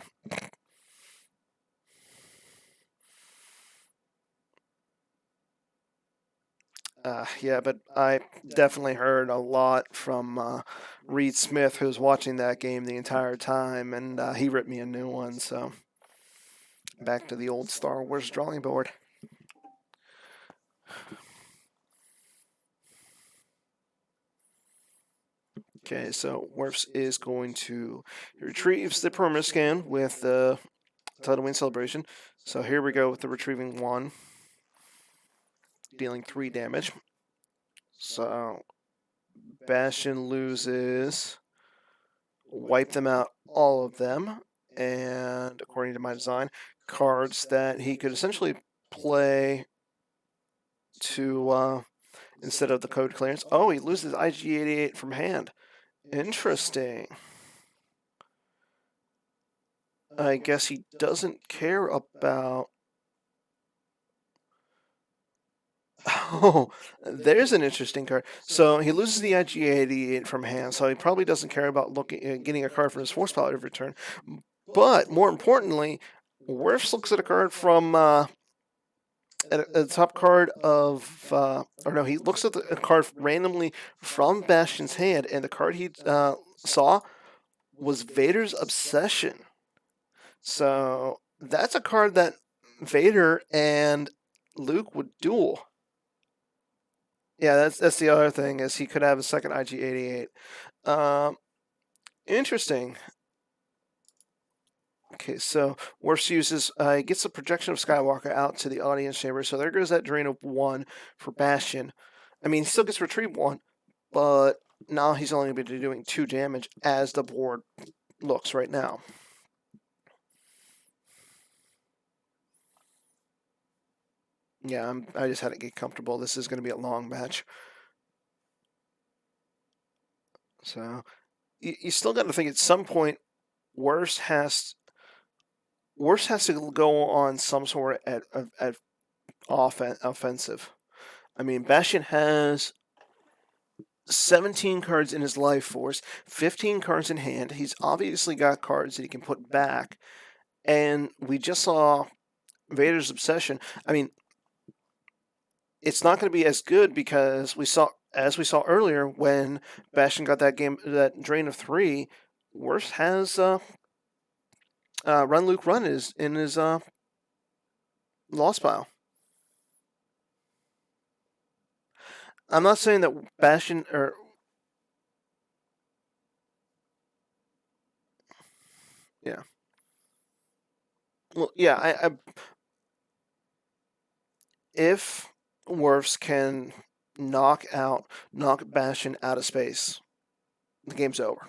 Yeah, but I definitely heard a lot from Reed Smith, who was watching that game the entire time, and he ripped me a new one. So back to the old Star Wars drawing board. Okay, so Wirfs is going to retrieves the permanent scan with the Tatooine Celebration. So here we go with the retrieving 1. dealing 3 damage. So Bastion loses, wipe them out, all of them, and according to my design, cards that he could essentially play to instead of the code clearance. Oh, he loses IG-88 from hand. Interesting. I guess he doesn't care about... Oh, there's an interesting card. So he loses the IG-88 from hand, so he probably doesn't care about getting a card from his force palette every turn. But more importantly, Wirfs looks at a card from at the top card of, or no, he looks at a card randomly from Bastion's hand, and the card he saw was Vader's Obsession. So that's a card that Vader and Luke would duel. Yeah, that's the other thing, is he could have a second IG-88. Interesting. Okay, so Wirfs uses, gets a projection of Skywalker out to the audience chamber, so there goes that drain of 1 for Bastion. I mean, he still gets retrieve 1, but now he's only going to be doing 2 damage as the board looks right now. Yeah, I just had to get comfortable. This is going to be a long match. So, you still got to think at some point, Wirfs has to go on some sort of offensive. I mean, Bastion has 17 cards in his life force, 15 cards in hand. He's obviously got cards that he can put back. And we just saw Vader's Obsession. I mean, it's not going to be as good because as we saw earlier when Bastion got that drain of 3, Wirfs has Run Luke Run in his lost pile. I'm not saying that Bastion or yeah. Well, yeah, I if Wirfs can knock Bastion out of space, the game's over.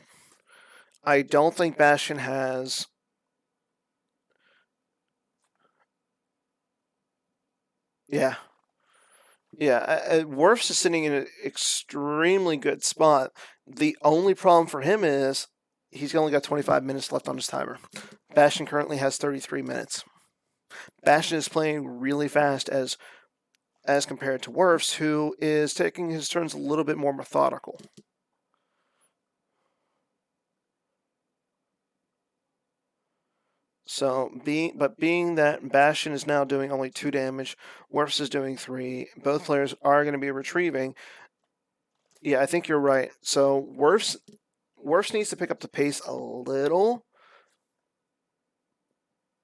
I don't think Bastion has... Yeah. Yeah, Wirfs is sitting in an extremely good spot. The only problem for him is he's only got 25 minutes left on his timer. Bastion currently has 33 minutes. Bastion is playing really fast as compared to Wirfs, who is taking his turns a little bit more methodical. So, being that Bastion is now doing only 2 damage, Wirfs is doing 3. Both players are going to be retrieving. Yeah, I think you're right. So Wirfs needs to pick up the pace a little.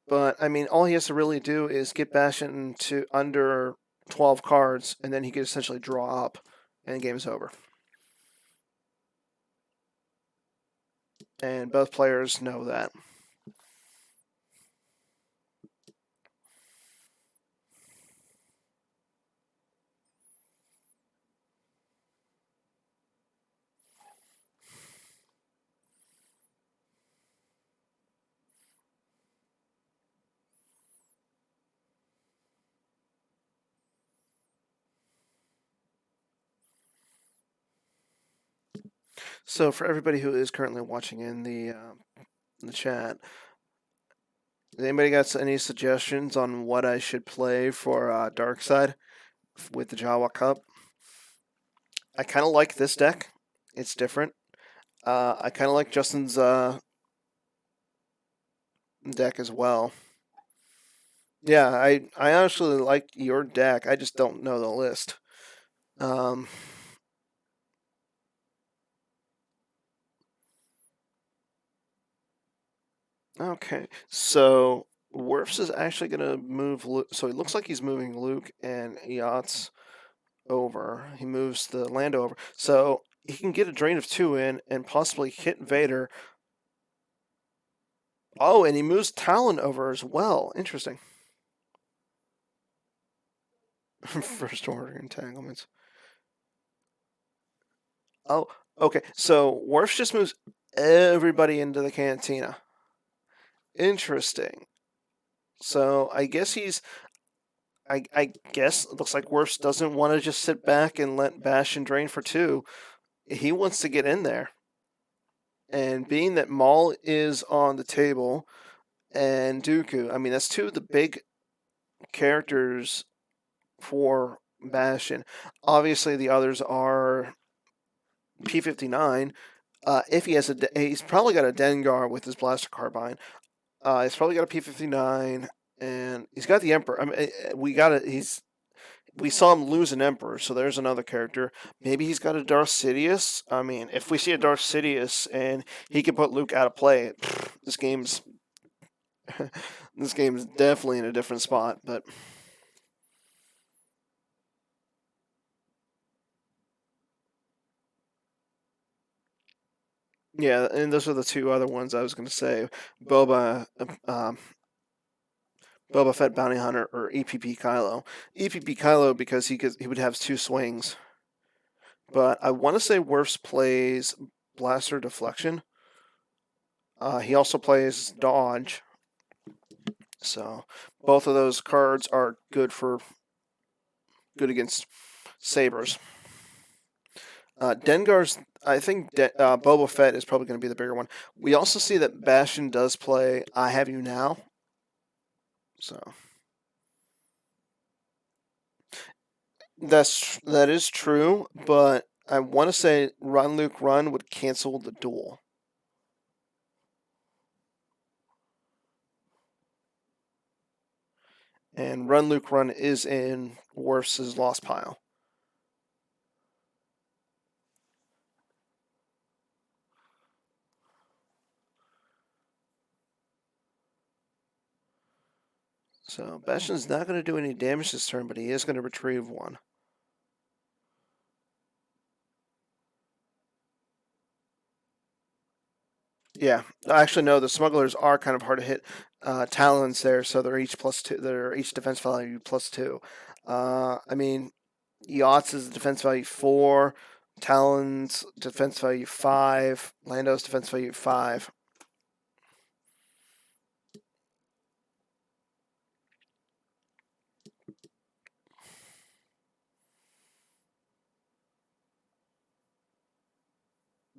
But, I mean, all he has to really do is get Bastion to under 12 cards, and then he can essentially draw up, and the game is over. And both players know that. So for everybody who is currently watching in the chat, anybody got any suggestions on what I should play for Dark Side with the Jawa Cup? I kind of like this deck. It's different. I kind of like Justin's deck as well. Yeah, I honestly like your deck. I just don't know the list. Okay, so Wirfs is actually going to move Luke. So it looks like he's moving Luke and Yachts over. He moves the Lando over. So he can get a drain of 2 in and possibly hit Vader. Oh, and he moves Talon over as well. Interesting. First order entanglements. Oh, okay. So Wirfs just moves everybody into the cantina. Interesting. So I guess I guess it looks like Wirfs doesn't want to just sit back and let Bastion drain for two. He wants to get in there. And being that Maul is on the table and Dooku, I mean, that's two of the big characters for Bastion. Obviously, the others are P-59. If he has he's probably got a Dengar with his blaster carbine. He's probably got a P-59, and he's got the Emperor. I mean, we saw him lose an Emperor, so there's another character. Maybe he's got a Darth Sidious. I mean, if we see a Darth Sidious and he can put Luke out of play, this game's this game's definitely in a different spot. But yeah, and those are the two other ones I was going to say. Boba, Boba Fett Bounty Hunter, or EPP Kylo. EPP Kylo because he would have two swings. But I want to say Wirfs plays Blaster Deflection. He also plays Dodge. So both of those cards are good against sabers. Dengar's, I think Boba Fett is probably going to be the bigger one. We also see that Bastion does play I Have You Now. So that is true, but I want to say Run Luke Run would cancel the duel. And Run Luke Run is in Wirfs' lost pile. So Bastion's not going to do any damage this turn, but he is going to retrieve one. Yeah, actually, no. The smugglers are kind of hard to hit. Talons there, so they're each +2. They're each defense value +2. I mean, Yachts is defense value 4. Talons defense value 5. Lando's defense value 5.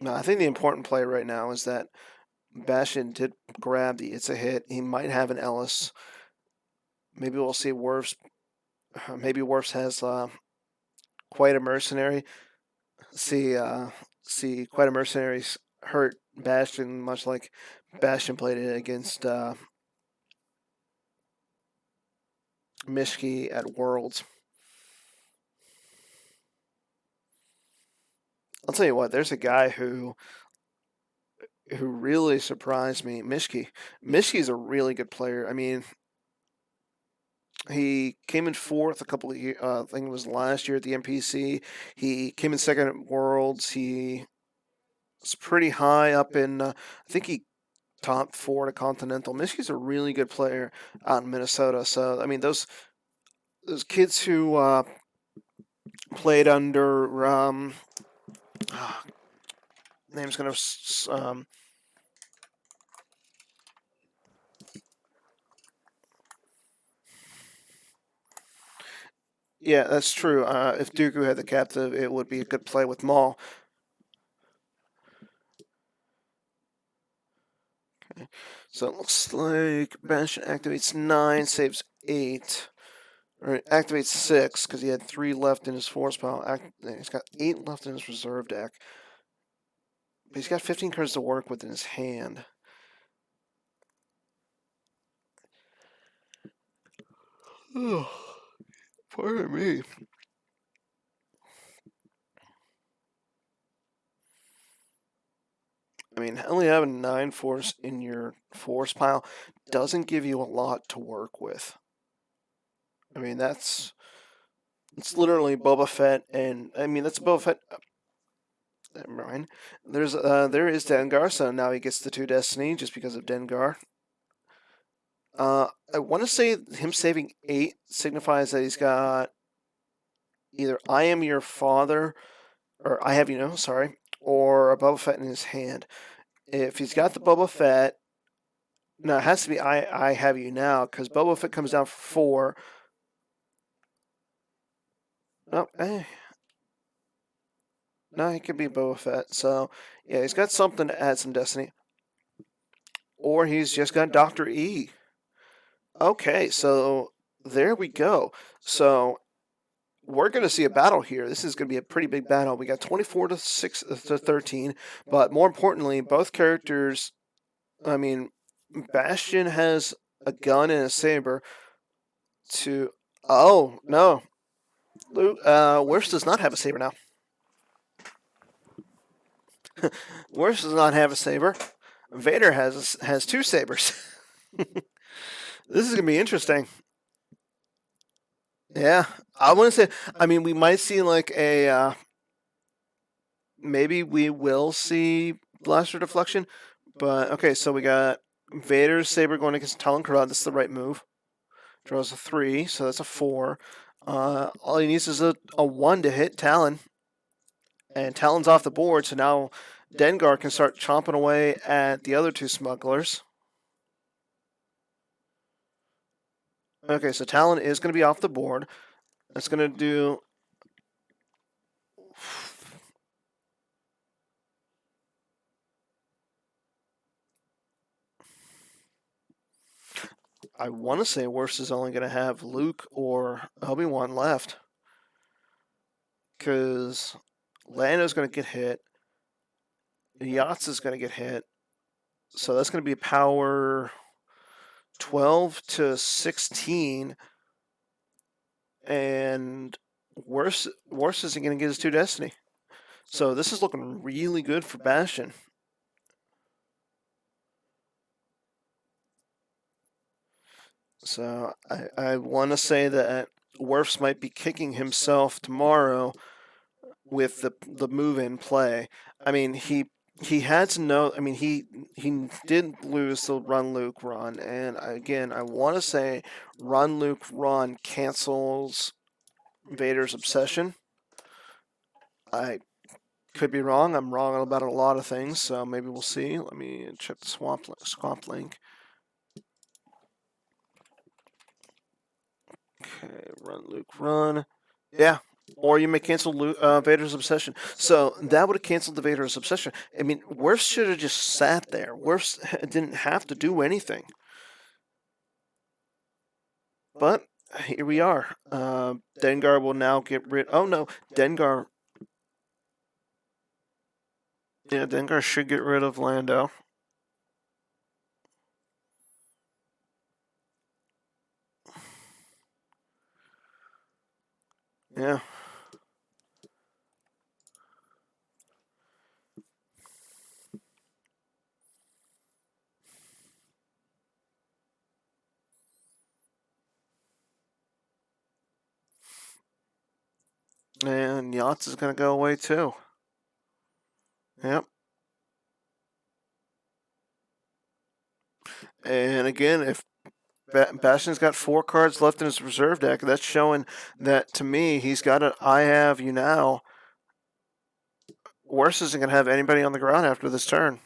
No, I think the important play right now is that Bastion did grab the It's a Hit. He might have an Ellis. Maybe we'll see Wirfs. Maybe Wirfs has quite a mercenary. See quite a mercenaries hurt Bastion, much like Bastion played it against Mishki at Worlds. I'll tell you what, there's a guy who really surprised me, Mishki. Mishki's a really good player. I mean, he came in fourth a couple of years. I think it was last year at the NPC. He came in second at Worlds. He was pretty high up in. I think he top 4 to Continental. Mishki's a really good player out in Minnesota. So I mean, those kids who played under name's gonna yeah, that's true. If Dooku had the captive, it would be a good play with Maul. Okay. So it looks like Bastion activates 9, saves 8. Or activates 6 because he had 3 left in his force pile. He's got 8 left in his reserve deck. But he's got 15 cards to work with in his hand. Oh, pardon me. I mean, only having 9 force in your force pile doesn't give you a lot to work with. I mean, it's literally Boba Fett, and I mean that's Boba Fett. Never mind. There is Dengar, so now he gets the 2 Destiny just because of Dengar. I want to say him saving 8 signifies that he's got either I am your father, or I have you now, sorry, or a Boba Fett in his hand. If he's got the Boba Fett, no, it has to be I have you now, because Boba Fett comes down for 4. No, no, he could be Boba Fett. So, yeah, he's got something to add some destiny. Or he's just got Dr. E. Okay, so there we go. So we're going to see a battle here. This is going to be a pretty big battle. We got 24 to 6 to 13, but more importantly, both characters. I mean, Bastion has a gun and a saber. To oh no, Luke, Wirfs does not have a saber now. Wirfs does not have a saber. Vader has 2 sabers. This is gonna be interesting. Yeah, I want to say. I mean, we might see like a. Maybe we will see blaster deflection, but okay. So we got Vader's saber going against Talon Karad. That's the right move. Draws a 3, so that's a 4. All he needs is a 1 to hit Talon, and Talon's off the board. So now Dengar can start chomping away at the other 2 smugglers. Okay, so Talon is going to be off the board. That's going to do. I want to say Wirfs is only going to have Luke or Obi-Wan left. Because Lando's going to get hit. Yachts is going to get hit. So that's going to be power 12 to 16. And Wirfs isn't going to get his 2 destiny. So this is looking really good for Bastion. So I want to say that Wirfs might be kicking himself tomorrow with the move in play. I mean, he had to know. I mean, he did lose the run Luke run, and again, I want to say run Luke run cancels Vader's obsession. I could be wrong. I'm wrong about a lot of things, so maybe we'll see. Let me check the swamp link. Okay, run Luke run. Yeah, or you may cancel Vader's obsession. So that would have canceled the Vader's obsession. I mean, Wirfs should have just sat there. Wirfs didn't have to do anything. But here we are. Dengar will now get rid. Oh no, Dengar. Yeah, Dengar should get rid of Lando. Yeah. And Yachts is going to go away too. Yep. And again, if Bastion's got 4 cards left in his reserve deck, that's showing that to me he's got an I have you now. Wirfs isn't going to have anybody on the ground after this turn.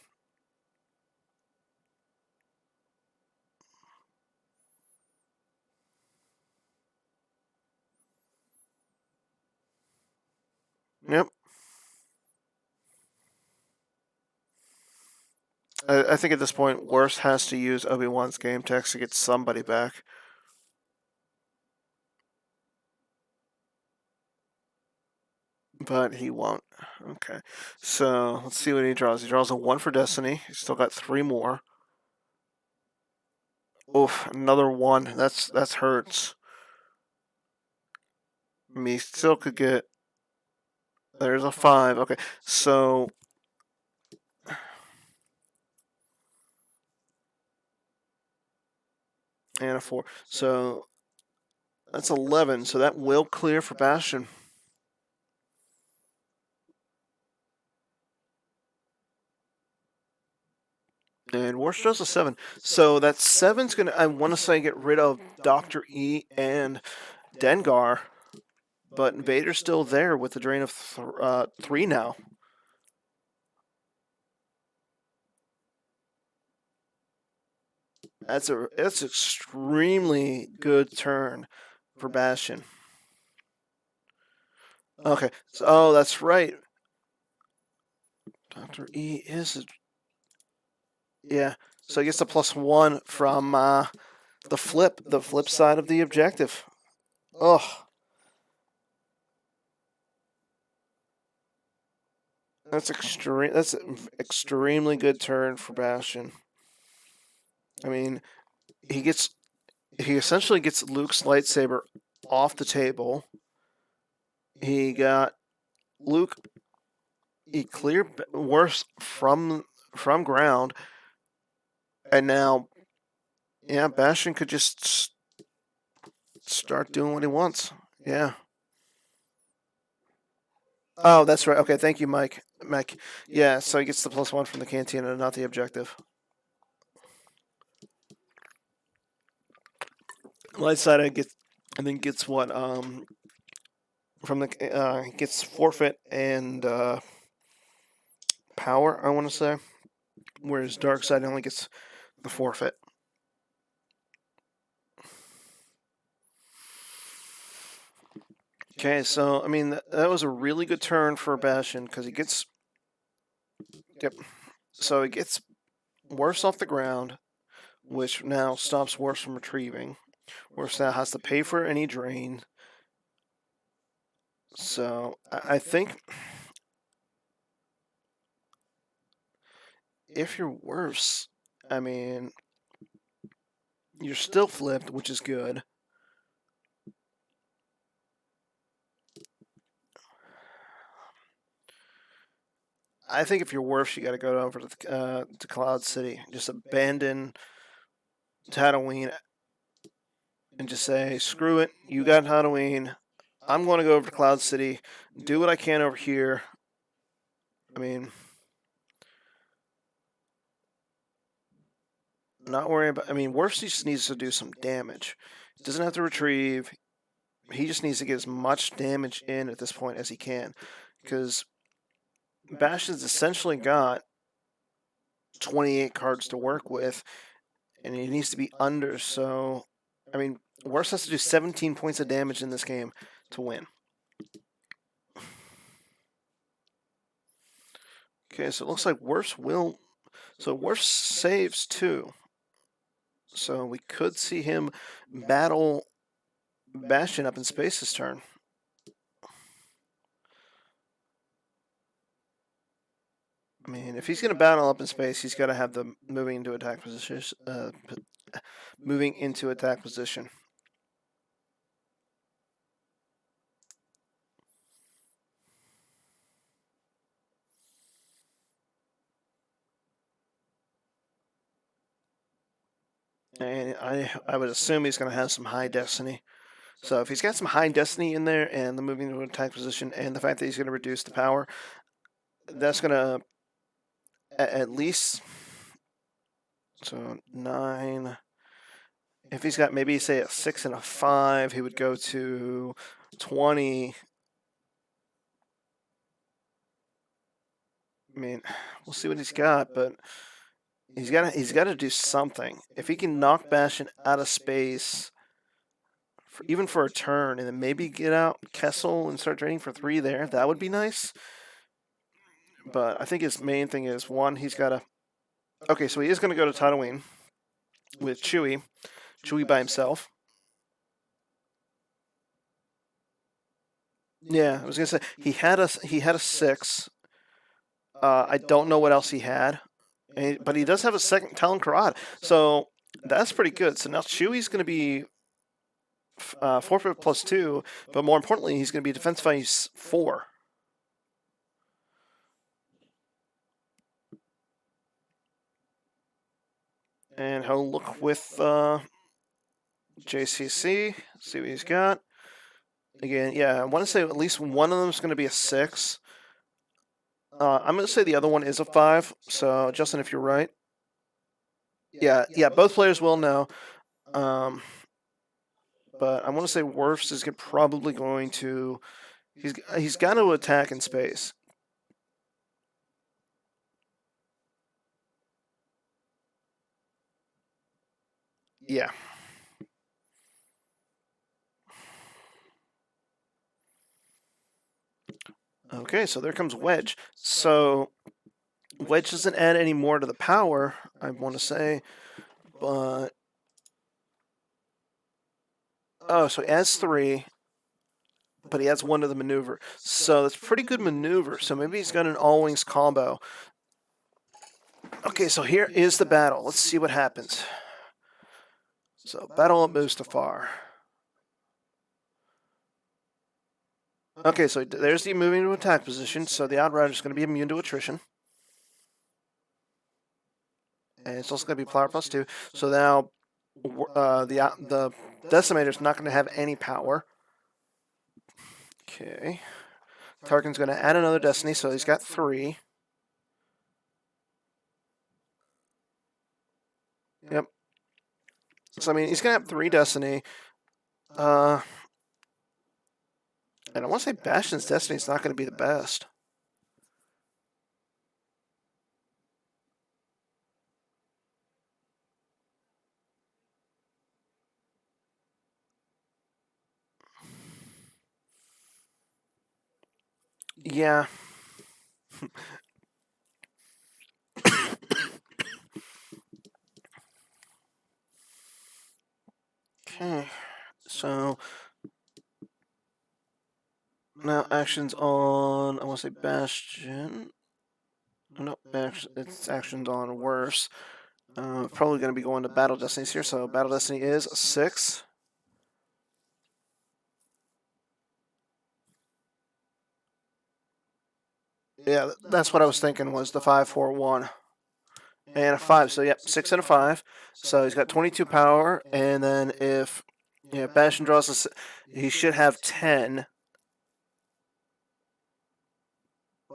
Yep. I think at this point, Wirfs has to use Obi-Wan's game text to get somebody back. But he won't. Okay. So let's see what he draws. He draws a 1 for Destiny. He's still got 3 more. Oof, another 1. That's hurts. I mean, he still could get. There's a 5. Okay. So. And a 4. So that's 11. So that will clear for Bastion. And Wirfs draws a 7. So that 7's going to, I want to say, get rid of Dr. E and Dengar. But Vader's still there with the drain of 3 now. That's extremely good turn for Bastion. Okay, so, oh, that's right. Dr. E is yeah. So he gets a +1 from the flip side of the objective. Oh, that's extreme. That's an extremely good turn for Bastion. I mean, he essentially gets Luke's lightsaber off the table. He got Luke. He cleared Wirfs from ground, and now, yeah, Bastion could just start doing what he wants. Yeah. Oh, that's right. Okay, thank you, Mike. Yeah, so he gets the +1 from the cantina and not the objective. Light side, I think gets what from the gets forfeit and power. I want to say, whereas dark side only gets the forfeit. Okay, so I mean that was a really good turn for Bastion because he gets, yep. So he gets Wirfs off the ground, which now stops Wirfs from retrieving. Wirfs now has to pay for any drain. So I think if you're Wirfs, I mean, you're still flipped, which is good. I think if you're Wirfs, you got to go over to Cloud City. Just abandon Tatooine and just say, screw it, you got Tatooine. I'm going to go over to Cloud City, do what I can over here. I mean, not worry about. I mean, Wirfs just needs to do some damage. He doesn't have to retrieve. He just needs to get as much damage in at this point as he can, because Bastion's essentially got 28 cards to work with, and he needs to be under. So, I mean, Wirfs has to do 17 points of damage in this game to win. Okay, so it looks like Wirfs will. So Wirfs saves too. So we could see him battle Bastion up in space this turn. I mean, if he's going to battle up in space, he's got to have the moving into attack position. Moving into attack position. And I would assume he's going to have some high destiny. So if he's got some high destiny in there and the moving into attack position and the fact that he's going to reduce the power, that's going to at least, so 9. If he's got maybe say a 6 and a 5, he would go to 20. I mean, we'll see what he's got, but he's got to do something. If he can knock Bastion out of space, even for a turn, and then maybe get out Kessel and start draining for 3 there, that would be nice. But I think his main thing is, one, he's got to. Okay, so he is going to go to Tatooine with Chewie by himself. Yeah, I was gonna say he had a 6. I don't know what else he had, but he does have a second Talon Karad, so that's pretty good. So now Chewie's going to be forfeit +2, but more importantly, he's going to be defense phase 4. And he'll look with JCC, see what he's got. Again, yeah, I want to say at least one of them is going to be a 6. I'm going to say the other one is a 5. So, Justin, if you're right. Yeah, both players will know. But but I want to say Wirfs is probably going to. He's got to attack in space. Yeah. Okay, so there comes Wedge. So Wedge doesn't add any more to the power, I want to say, but oh, so he adds 3, but he adds 1 to the maneuver. So that's pretty good maneuver. So maybe he's got an all-wings combo. Okay, so here is the battle. Let's see what happens. So battle at Mustafar. Okay, so there's the moving to attack position. So the Outrider is going to be immune to attrition. And it's also going to be power +2. So now the Decimator is not going to have any power. Okay. Tarkin's going to add another Destiny, so he's got 3. Yep. So, I mean, he's going to have 3 Destiny. And I want to say Bastion's Destiny is not going to be the best. Yeah. Okay. So now actions on, I want to say Bastion. No, it's actions on Wirfs. Probably going to be going to Battle Destinies here. So Battle Destiny is 6. Yeah, that's what I was thinking was the 5-4-1. And a 5. So, yep, 6 and a 5. So he's got 22 power. And then if Bastion draws he should have 10.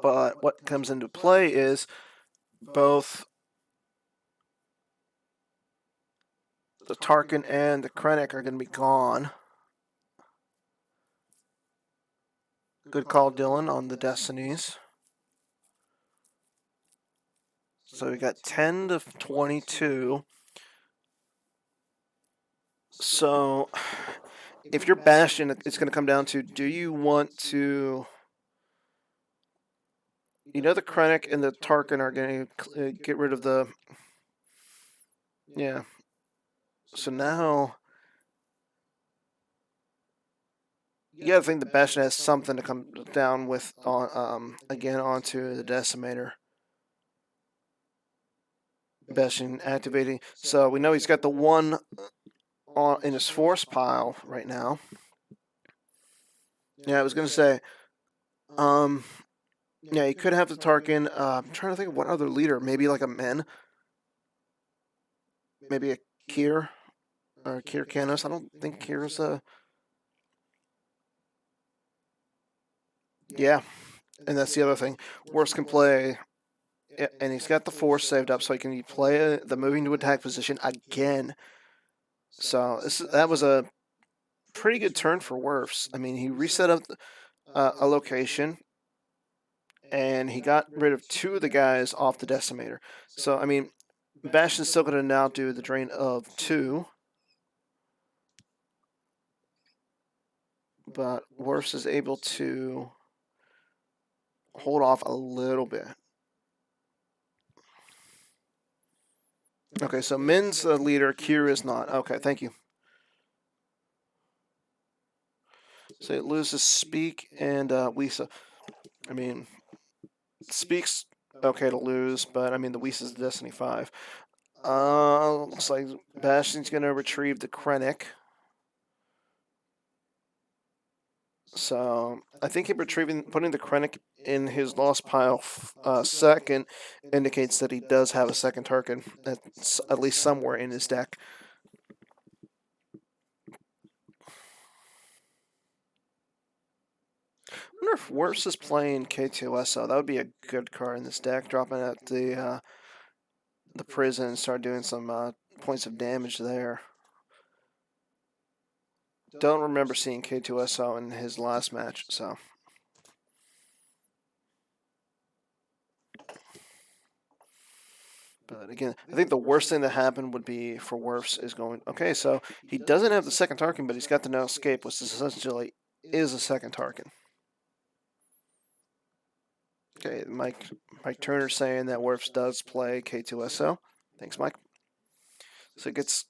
But what comes into play is both the Tarkin and the Krennic are going to be gone. Good call, Dylan, on the Destinies. So we got 10 to 22. So if you're Bastion, it's going to come down to, do you want to... the Krennic and the Tarkin are going to get rid of the... Yeah. So now... You gotta think the Bastion has something to come down with again onto the Decimator. Bastion activating. So we know he's got the 1 in his force pile right now. Yeah, I was gonna say, yeah, he could have the Tarkin. I'm trying to think of what other leader. Maybe like a Min. Maybe a Kier or Kier Canos. I don't think Kier's a. Yeah, and that's the other thing. Wirfs can play, and he's got the force saved up, so he can play the moving to attack position again. So that was a pretty good turn for Wirfs. I mean, he reset up a location, and he got rid of 2 of the guys off the Decimator. So, I mean, Bastion's still going to now do the drain of 2. But Wirfs is able to hold off a little bit. Okay, so Min's the leader, Kier is not. Okay, thank you. So it loses Speak and Wisa. I mean, Speak's okay to lose, but I mean, the Wisa's Destiny 5. Looks like Bastion's going to retrieve the Krennic. So I think him putting the Krennic in his lost pile second indicates that he does have a second Tarkin, at least somewhere in his deck. I wonder if Wirfs is playing K2SO. That would be a good card in this deck, dropping at the prison and start doing some points of damage there. don't remember seeing K2SO in his last match, so. But again, I think the worst thing that happened would be for Wirfs is going, okay, so he doesn't have the second Tarkin, but he's got the no escape, which essentially is a second Tarkin. Okay, Mike Turner saying that Wirfs does play K2SO. Thanks, Mike. So it gets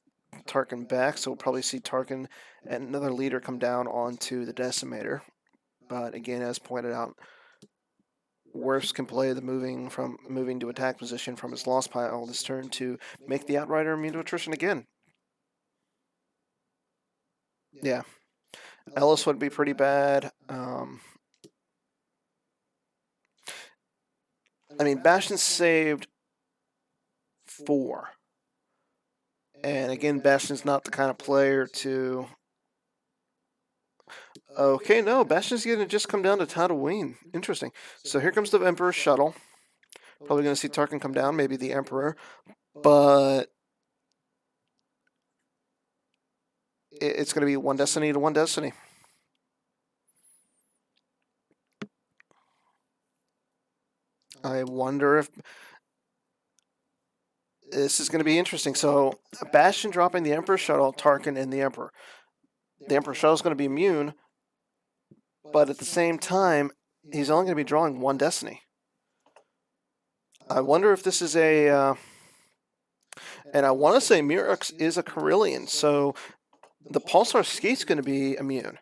Tarkin back, so we'll probably see Tarkin and another leader come down onto the Decimator. But again, as pointed out, Wirfs can play the moving to attack position from his lost pile this turn to make the Outrider immune to attrition again. Yeah. Ellis would be pretty bad. I mean, Bastion saved 4. And again, Bastion's not the kind of player to... Okay, no, Bastion's going to just come down to Tatooine. Interesting. So here comes the Emperor's shuttle. Probably going to see Tarkin come down, maybe the Emperor. But it's going to be one destiny to one destiny. I wonder if this is going to be interesting. So Bastion dropping the Emperor's shuttle, Tarkin and the Emperor. The Emperor's shuttle is going to be immune, but at the same time, he's only going to be drawing one destiny. I wonder if this is a... and I want to say Mirux is a Carillion, so the Pulsar Skate's going to be immune.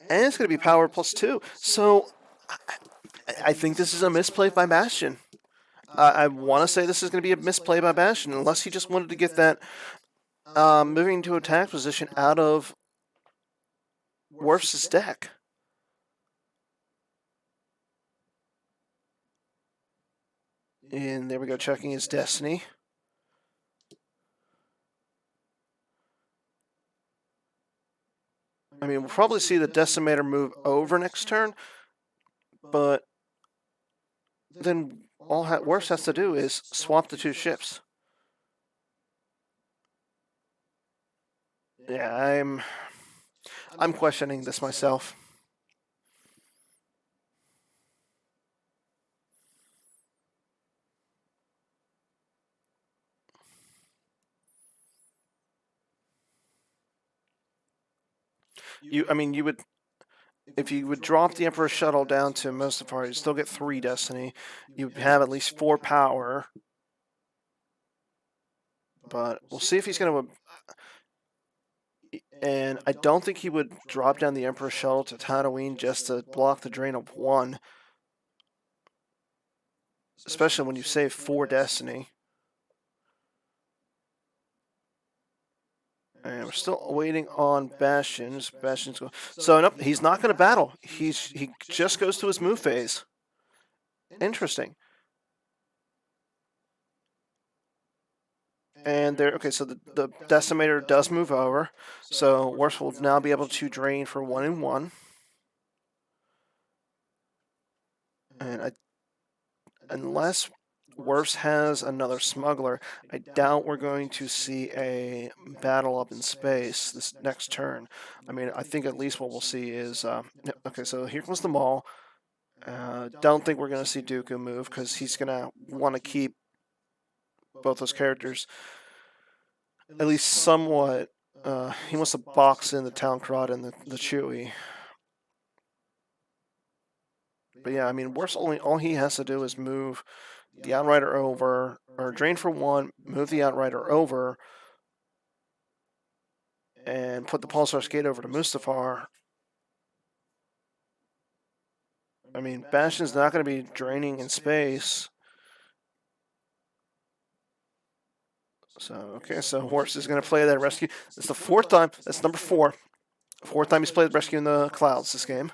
And it's going to be power +2. So I think this is a misplay by Bastion. I want to say this is going to be a misplay by Bastion, unless he just wanted to get that moving to attack position out of Wirfs' deck. And there we go, checking his destiny. I mean, we'll probably see the Decimator move over next turn, but then all Wirfs has to do is swap the 2 ships. Yeah, I'm questioning this myself. You would, if you would drop the Emperor's shuttle down to Mustafar, you'd still get 3 destiny. You'd have at least 4 power. But we'll see if he's going to... And I don't think he would drop down the Emperor's shuttle to Tatooine just to block the drain of 1. Especially when you save 4 destiny. And we're still waiting on Bastion's going. So nope, he's not going to battle. He just goes to his move phase. Interesting. And there, okay, so the Decimator does move over. So Wirfs will now be able to drain for 1 and 1. And unless Wirfs has another smuggler, I doubt we're going to see a battle up in space this next turn. I mean, I think at least what we'll see is... okay, so here comes the Maul. Don't think we're going to see Dooku move, because he's going to want to keep both those characters at least somewhat... he wants to box in the Towncrot and the Chewie. But yeah, I mean, Wirfs all he has to do is move the Outrider over, or drain for 1, move the Outrider over, and put the Pulsar Skate over to Mustafar. I mean, Bastion's not going to be draining in space. So, okay, so Wirfs is going to play that rescue. It's the 4th time. That's number 4. 4th time he's played rescue in the clouds this game.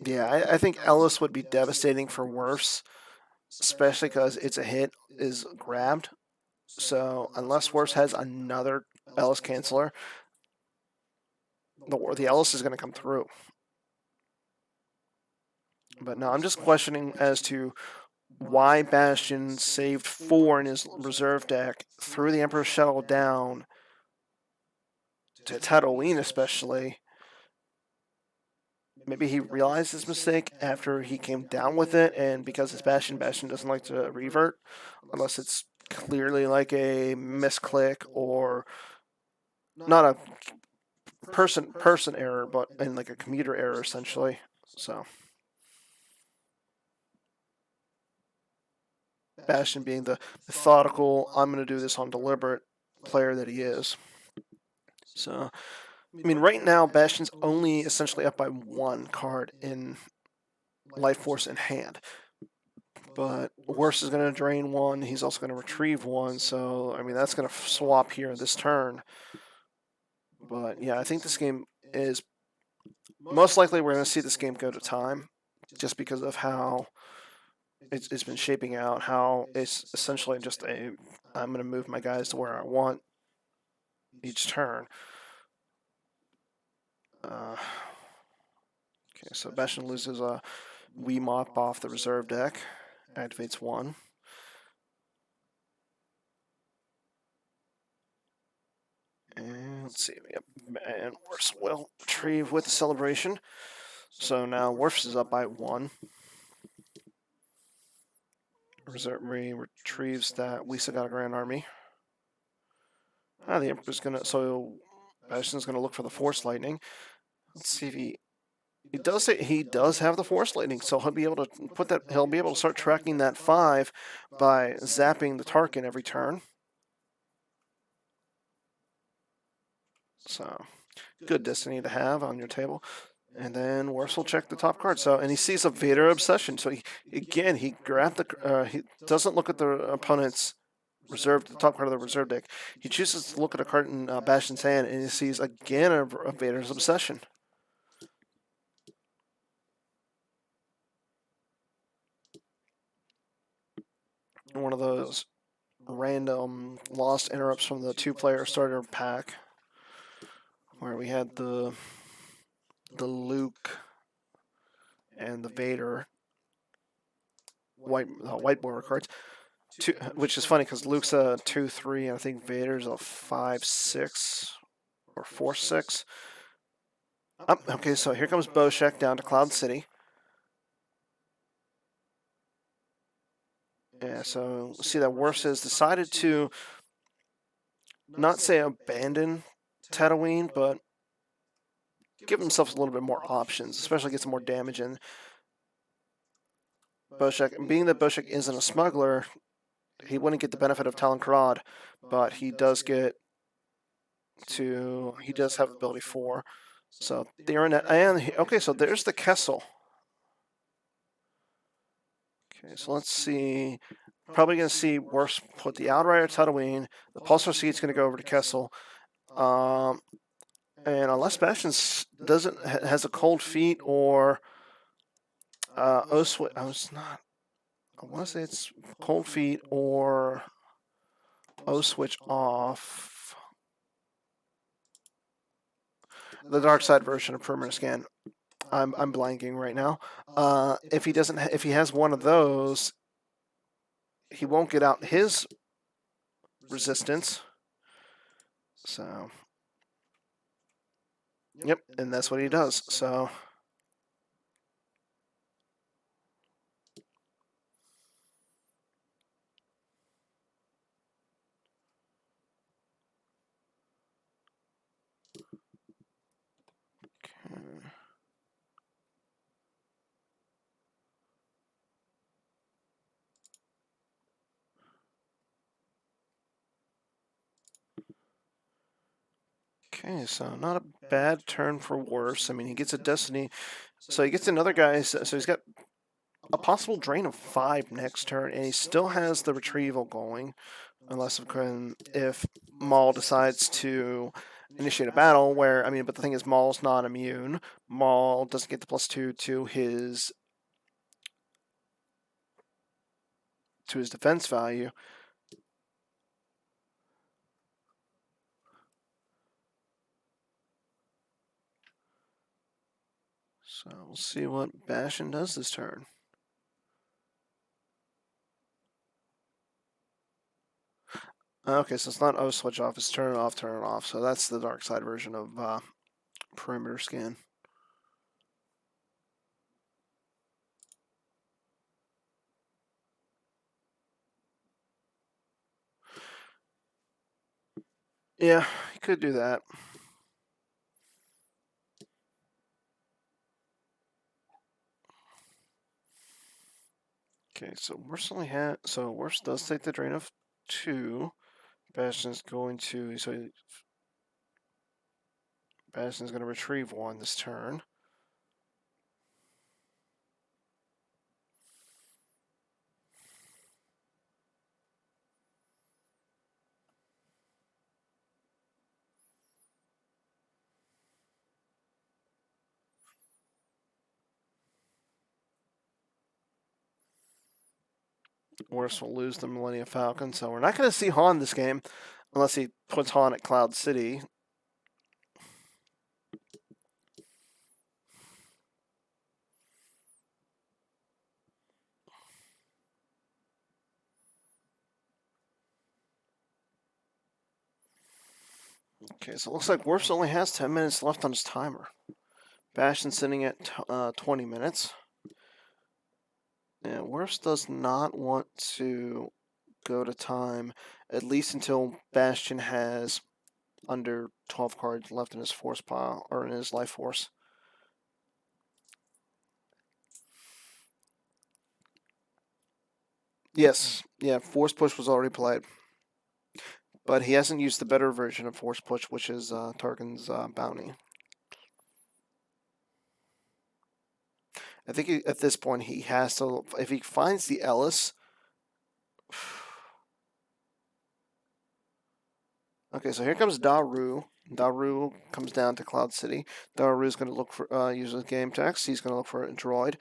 Yeah, I think Ellis would be devastating for Wirfs, especially because it's a hit is grabbed. So unless Wirfs has another Ellis canceller, the Ellis is going to come through. But no, I'm just questioning as to why Bastion saved 4 in his reserve deck, threw the Emperor's Shuttle down to Tatooine especially. Maybe he realized his mistake after he came down with it, and because it's Bastion, Bastion doesn't like to revert unless it's clearly like a misclick or not a person error, but in like a commuter error essentially. So Bastion being the methodical, I'm going to do this on deliberate player that he is. So I mean, right now Bastion's only essentially up by 1 card in Life Force in hand. But Wirfs is going to drain 1. He's also going to retrieve 1. So, I mean, that's going to swap here this turn. But, yeah, I think this game is... Most likely we're going to see this game go to time. Just because of how it's been shaping out. How it's essentially just a... I'm going to move my guys to where I want each turn. Okay, so Bastion loses a Wee Mop off the reserve deck. Activates 1. And let's see, yep, and Wirfs will retrieve with the celebration. So now Wirfs is up by 1. Retrieves that we still got a Grand Army. The Emperor's gonna, so Bastion's gonna look for the Force Lightning. Let's see if he does say he does have the Force Lightning, so he'll be able to put that. He'll be able to start tracking that 5 by zapping the Tarkin every turn. So good destiny to have on your table. And then Wirfs will check the top card. So, and he sees a Vader Obsession. So he grabbed the. He doesn't look at the opponent's the top card of the reserve deck. He chooses to look at a card in Bastion's hand, and he sees again a Vader's Obsession. One of those random lost interrupts from the 2-player starter pack, where we had the Luke and the Vader white border cards. Which is funny because Luke's a 2/3, and I think Vader's a 5/6 or 4/6. Okay, so here comes Boshek down to Cloud City. Yeah, so see that Wirfs has decided to not say abandon Tatooine, but give himself a little bit more options, especially get some more damage in. Boshek, being that Boshek isn't a smuggler, he wouldn't get the benefit of Talon Karad, but he does get to, he does have ability 4. So they're in that, and okay, so there's the Kessel. Okay, so let's see. Probably going to see Wirfs put the Outrider Tatooine. The Pulsar Seed's going to go over to Kessel. And unless Bastion has a cold feet or O-Switch, I want to say it's cold feet or O-Switch off. The dark side version of Permanent Scan. I'm blanking right now. If he has one of those, he won't get out his resistance. So, yep, and that's what he does. So, okay, so not a bad turn for Wirfs. I mean, he gets a Destiny, so he gets another guy. So he's got a possible drain of 5 next turn, and he still has the retrieval going, unless if Maul decides to initiate a battle. Where I mean, but the thing is, Maul's not immune. Maul doesn't get the +2 to his defense value. So we'll see what Bastion does this turn. Okay, so it's not O switch off, it's turn it off, turn it off. So that's the dark side version of perimeter scan. Yeah, you could do that. Okay, so Wirfs does take the drain of 2. Bastion's going to Bastion's going to retrieve 1 this turn. Wirfs will lose the Millennium Falcon, so we're not going to see Han this game unless he puts Han at Cloud City. Okay, so it looks like Wirfs only has 10 minutes left on his timer. Bastion's sitting at 20 minutes. And Wirfs does not want to go to time, at least until Bastion has under 12 cards left in his force pile, or in his life force. Yes, yeah, Force Push was already played. But he hasn't used the better version of Force Push, which is Tarkin's Bounty. I think at this point he has to, if he finds the Ellis. Okay, so here comes Daru. Daru comes down to Cloud City. Daru's going to look for, use his game text. He's going to look for a droid.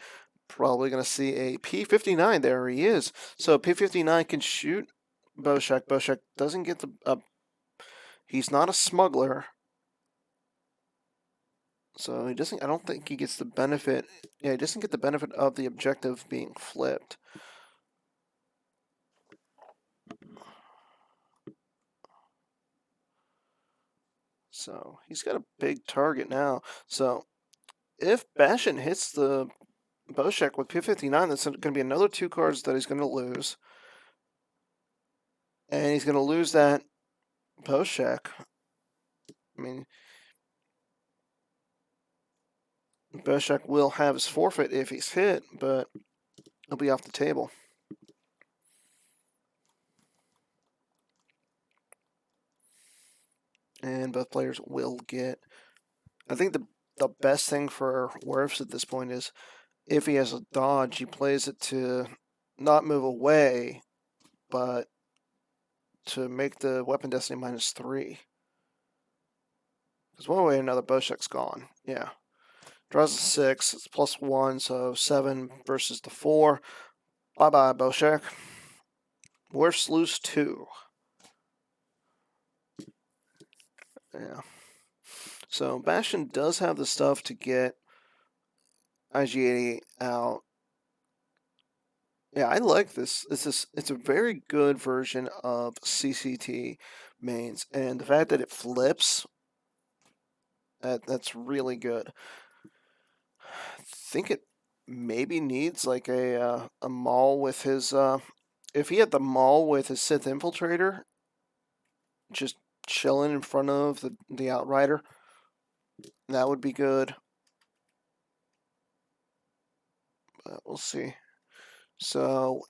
Probably going to see a P-59. There he is. So P-59 can shoot Boshek. Boshek doesn't get the... he's not a smuggler. So he doesn't... I don't think he gets the benefit... Yeah, he doesn't get the benefit of the objective being flipped. So he's got a big target now. So if Bastion hits the Boshek with P-59, that's going to be another 2 cards that he's going to lose. And he's going to lose that Boshek. I mean, Boshek will have his forfeit if he's hit, but he'll be off the table. And both players will get... I think the best thing for Wirfs at this point is if he has a dodge, he plays it to not move away, but to make the weapon destiny -3. Because one way or another, Boshek's gone. Yeah. Draws a 6, it's +1, so 7 versus the 4. Bye-bye, Boshek. Wirfs lose 2. Yeah. So Bastion does have the stuff to get IG-88 out. Yeah, I like this. It's a very good version of CCT mains, and the fact that it flips, that's really good. I think it maybe needs like a Maul with his if he had the Maul with his Sith Infiltrator, just chilling in front of the Outrider, that would be good. But we'll see. So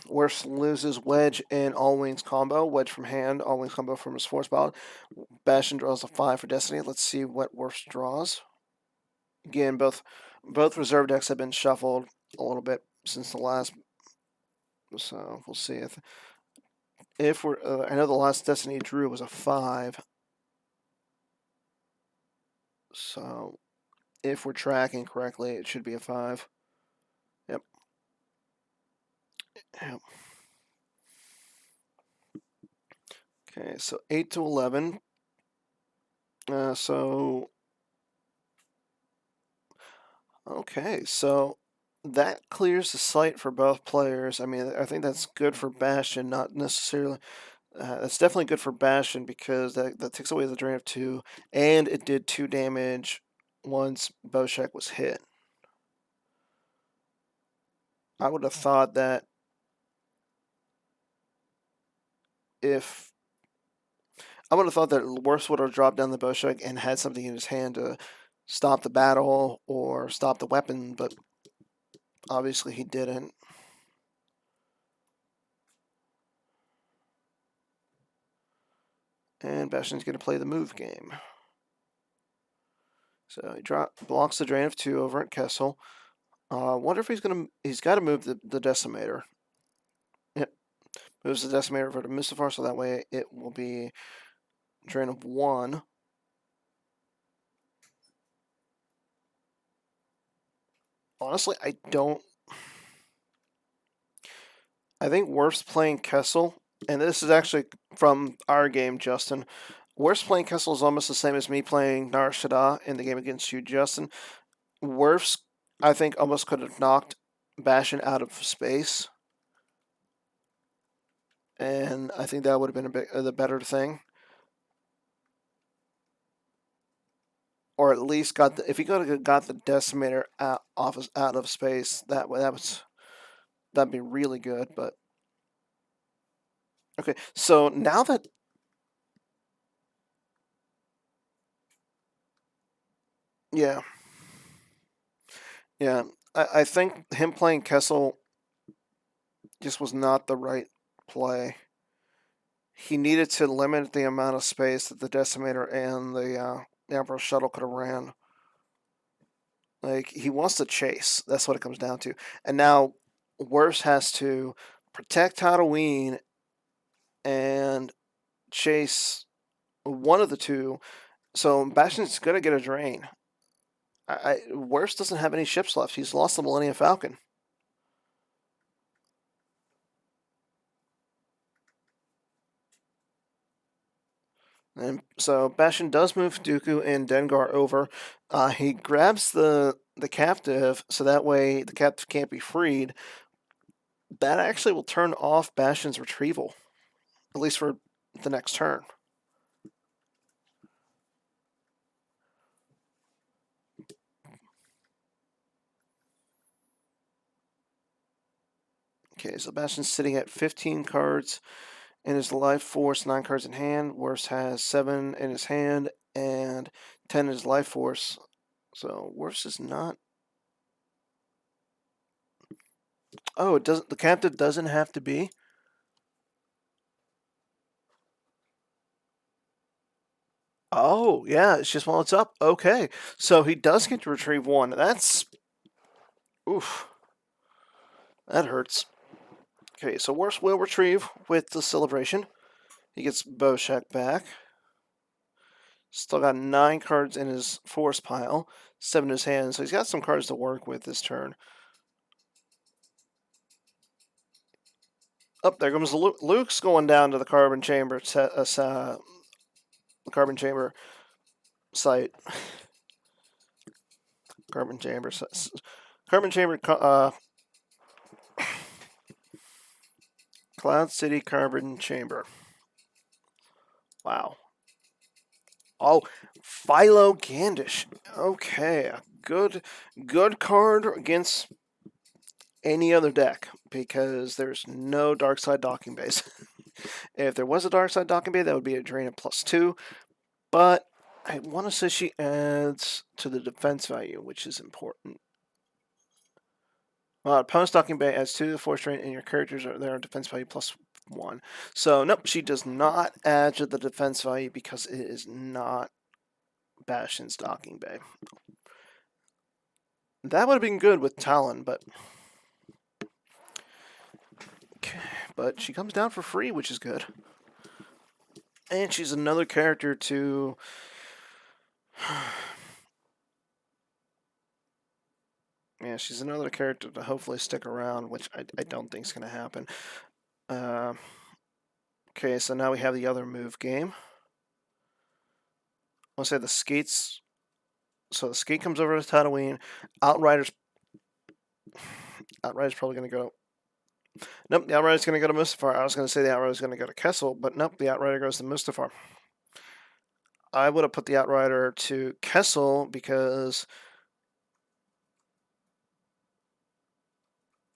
Wirfs loses Wedge and All Wings combo. Wedge from hand, All Wings combo from his force ballot. Bastion draws a 5 for Destiny. Let's see what Wirfs draws. Again, both reserve decks have been shuffled a little bit since the last. So we'll see if we're. I know the last Destiny drew was a 5. So if we're tracking correctly, it should be a 5. Yep. Yep. Okay, so 8 to 11. Okay, so that clears the site for both players. I mean, I think that's good for Bastion, not necessarily. That's definitely good for Bastion because that takes away the drain of 2, and it did 2 damage once Boshek was hit. I would have thought that if I would have thought that Wirfs would have dropped down the Boshek and had something in his hand to stop the battle or stop the weapon, but obviously he didn't. And Bastion's going to play the move game. So he blocks the drain of 2 over at Kessel. Wonder if he's got to move the Decimator. Yep. Moves the Decimator over to Mustafar, so that way it will be drain of 1. Honestly, I think Wirfs playing Kessel, and this is actually from our game, Justin. Wirfs playing Kessel is almost the same as me playing Nar Shaddaa in the game against you, Justin. Wirfs, I think, almost could have knocked Bastion out of space. And I think that would have been the better thing. Or at least if he could have got the Decimator out of space, that'd be really good. But okay, so now that yeah, yeah, I think him playing Kessel just was not the right play. He needed to limit the amount of space that the Decimator and the Emperor Shuttle could have ran. Like, he wants to chase. That's what it comes down to. And now Wirfs has to protect Tatooine and chase one of the two. So Bastion's going to get a drain. Wirfs doesn't have any ships left. He's lost the Millennium Falcon. And so Bastion does move Dooku and Dengar over. He grabs the captive, so that way the captive can't be freed. That actually will turn off Bastion's retrieval, at least for the next turn. Okay, so Bastion's sitting at 15 cards in his life force, 9 cards in hand. Wirfs has 7 in his hand and 10 in his life force. So Wirfs is not. Oh, it doesn't. The captive doesn't have to be. Oh, yeah, it's just while it's up. Okay, so he does get to retrieve 1. That's oof. That hurts. Okay, so Wirfs will retrieve with the celebration. He gets Boshek back. Still got 9 cards in his force pile, 7 in his hand, so he's got some cards to work with this turn. Up there comes Luke. Luke's going down to the carbon chamber. Carbon chamber site. Carbon chamber. Carbon chamber. Cloud City Carbon Chamber. Wow. Oh, Philo Gandish. Okay, a good card against any other deck because there's no dark side docking base. If there was a dark side docking bay, that would be a drain of +2. But I want to say she adds to the defense value, which is important. Opponent's docking bay adds 2 to the force drain, and your characters are there defense value +1. So nope, she does not add to the defense value because it is not Bastion's docking bay. That would have been good with Talon, but she comes down for free, which is good. And she's another character to yeah, she's another character to hopefully stick around, which I don't think is going to happen. Okay, so now we have the other move game. I'll say the skates. So the skate comes over to Tatooine. Outrider's probably going to go Nope, the Outrider's going to go to Mustafar. I was going to say the Outrider's going to go to Kessel, but nope, the Outrider goes to Mustafar. I would have put the Outrider to Kessel because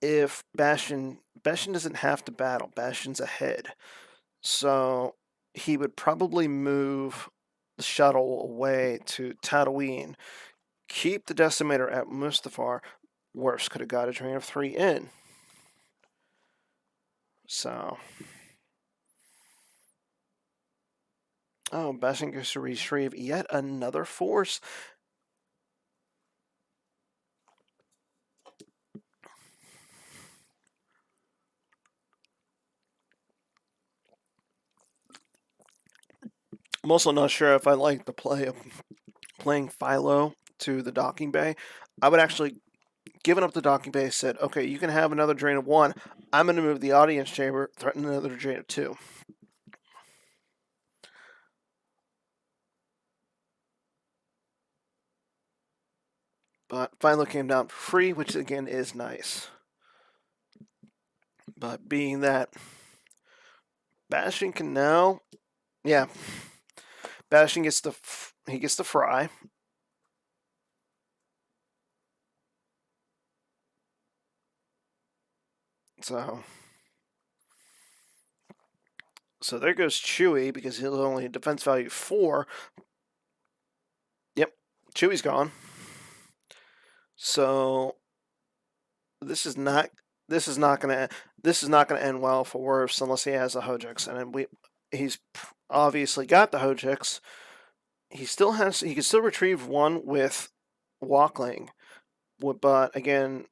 if Bastion doesn't have to battle, Bastion's ahead. So he would probably move the shuttle away to Tatooine, keep the Decimator at Mustafar. Wirfs could have got a train of 3 in. So. Oh, Bastion goes to retrieve yet another force. I'm also not sure if I like the play of playing Philo to the docking bay. I would actually, given up the docking bay, said, okay, you can have another drain of 1. I'm going to move the audience chamber, threaten another drain of 2. But Philo came down free, which again is nice. But being that Bastion can now, yeah, Bastion gets the fry. So there goes Chewie because he'll only defense value 4. Yep, Chewie's gone. So this is not gonna end well for Wirfs unless he has a Hojix, and he's obviously got the Hojix. He can still retrieve 1 with Walkling, but again,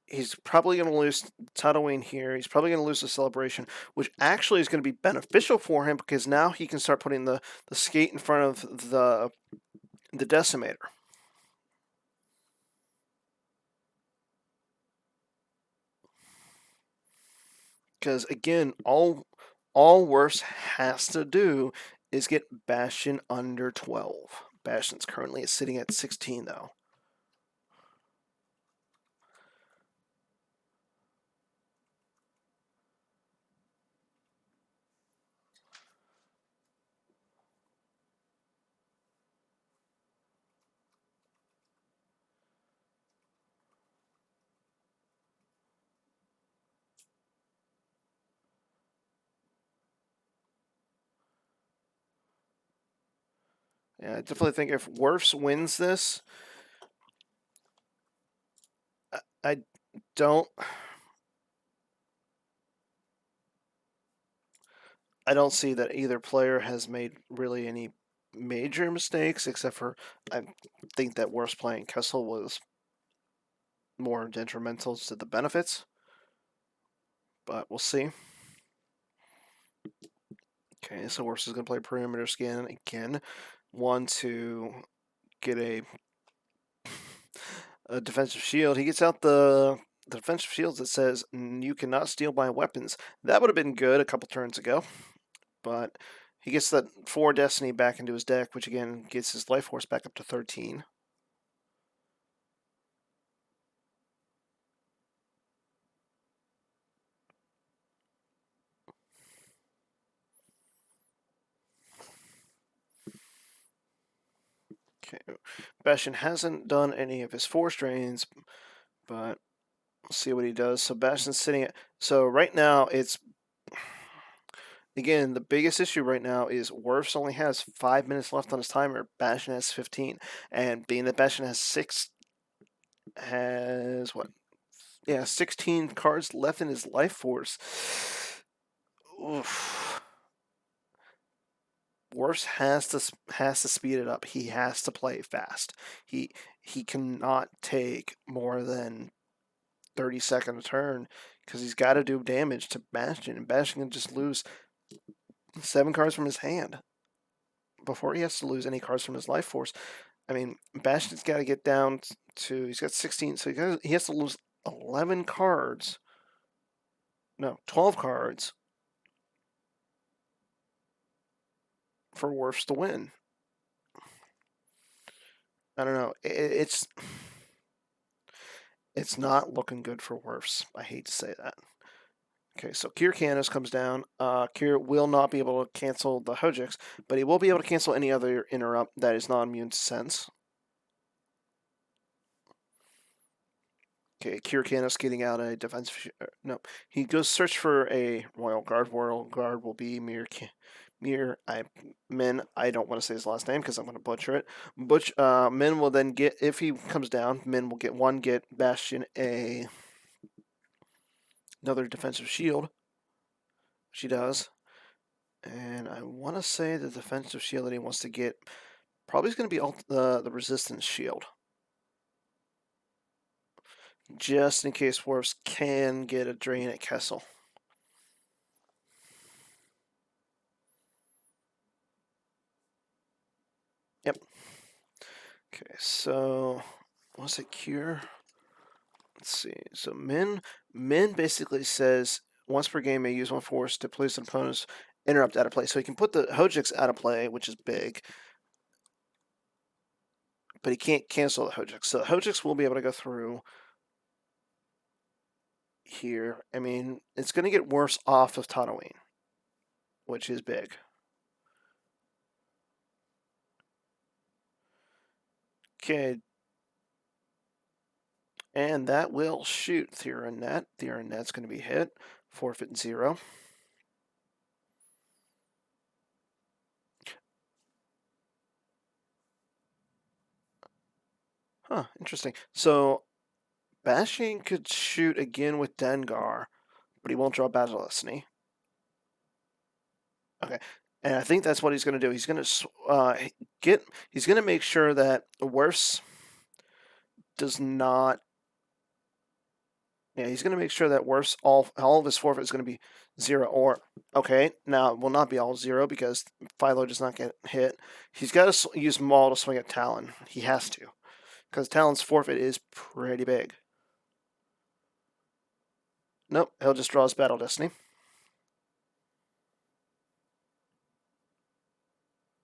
he's probably going to lose Tatooine here. He's probably going to lose the Celebration, which actually is going to be beneficial for him because now he can start putting the skate in front of the Decimator. Because again, all Wirfs has to do is get Bastion under 12. Bastion's currently sitting at 16 though. Yeah, I definitely think if Wirfs wins this, I don't see that either player has made really any major mistakes, except for I think that Wirfs playing Kessel was more detrimental to the benefits. But we'll see. Okay, so Wirfs is going to play Perimeter Scan again. 1 to get a defensive shield. He gets out the defensive shields that says, you cannot steal my weapons. That would have been good a couple turns ago. But he gets that 4 Destiny back into his deck, which again gets his Life Force back up to 13. Okay, Bastion hasn't done any of his Force Drains, but we'll see what he does. So Bastion's sitting at... So right now, it's... Again, the biggest issue right now is Wirfs only has 5 minutes left on his timer. Bastion has 15. And being that Bastion has 16 cards left in his Life Force. Oof. Wirfs has to speed it up. He has to play fast. He cannot take more than 30-second turn because he's got to do damage to Bastion, and Bastion can just lose 7 cards from his hand before he has to lose any cards from his Life Force. I mean, Bastion's got to get down to... He's got 16, so he has to lose 11 cards. No, 12 cards for Wirfs to win. I don't know. It's not looking good for Wirfs. I hate to say that. Okay, so Kier Canis comes down. Kier will not be able to cancel the Hojix, but he will be able to cancel any other interrupt that is not immune to sense. Okay, Kier Canis getting out a defensive. No, he goes search for a Royal Guard. Royal Guard will be Min. I don't want to say his last name because I'm going to butcher it. Min will then get, if he comes down, Min will get Bastion another defensive shield. She does. And I want to say the defensive shield that he wants to get probably is going to be the resistance shield. Just in case Wirfs can get a drain at Kessel. Yep. Okay, so what's it cure? Let's see. So Min basically says once per game may use one force to place an opponent's interrupt out of play. So he can put the Hojix out of play, which is big. But he can't cancel the Hojix. So the Hojix will be able to go through here. I mean, it's going to get worse off of Tatooine, which is big. Okay. And that will shoot Theron Net. Theron Net's going to be hit. Forfeit 0. Huh, interesting. So Bastion could shoot again with Dengar, but he won't draw Battle Destiny. Okay, and I think that's what he's going to do. He's going to He's going to make sure that Wirfs does not. Yeah, he's going to make sure that Wirfs all of his forfeit is going to be 0 or okay. Now it will not be all 0 because Philo does not get hit. He's got to use Maul to swing at Talon. He has to because Talon's forfeit is pretty big. Nope, he'll just draw his Battle Destiny.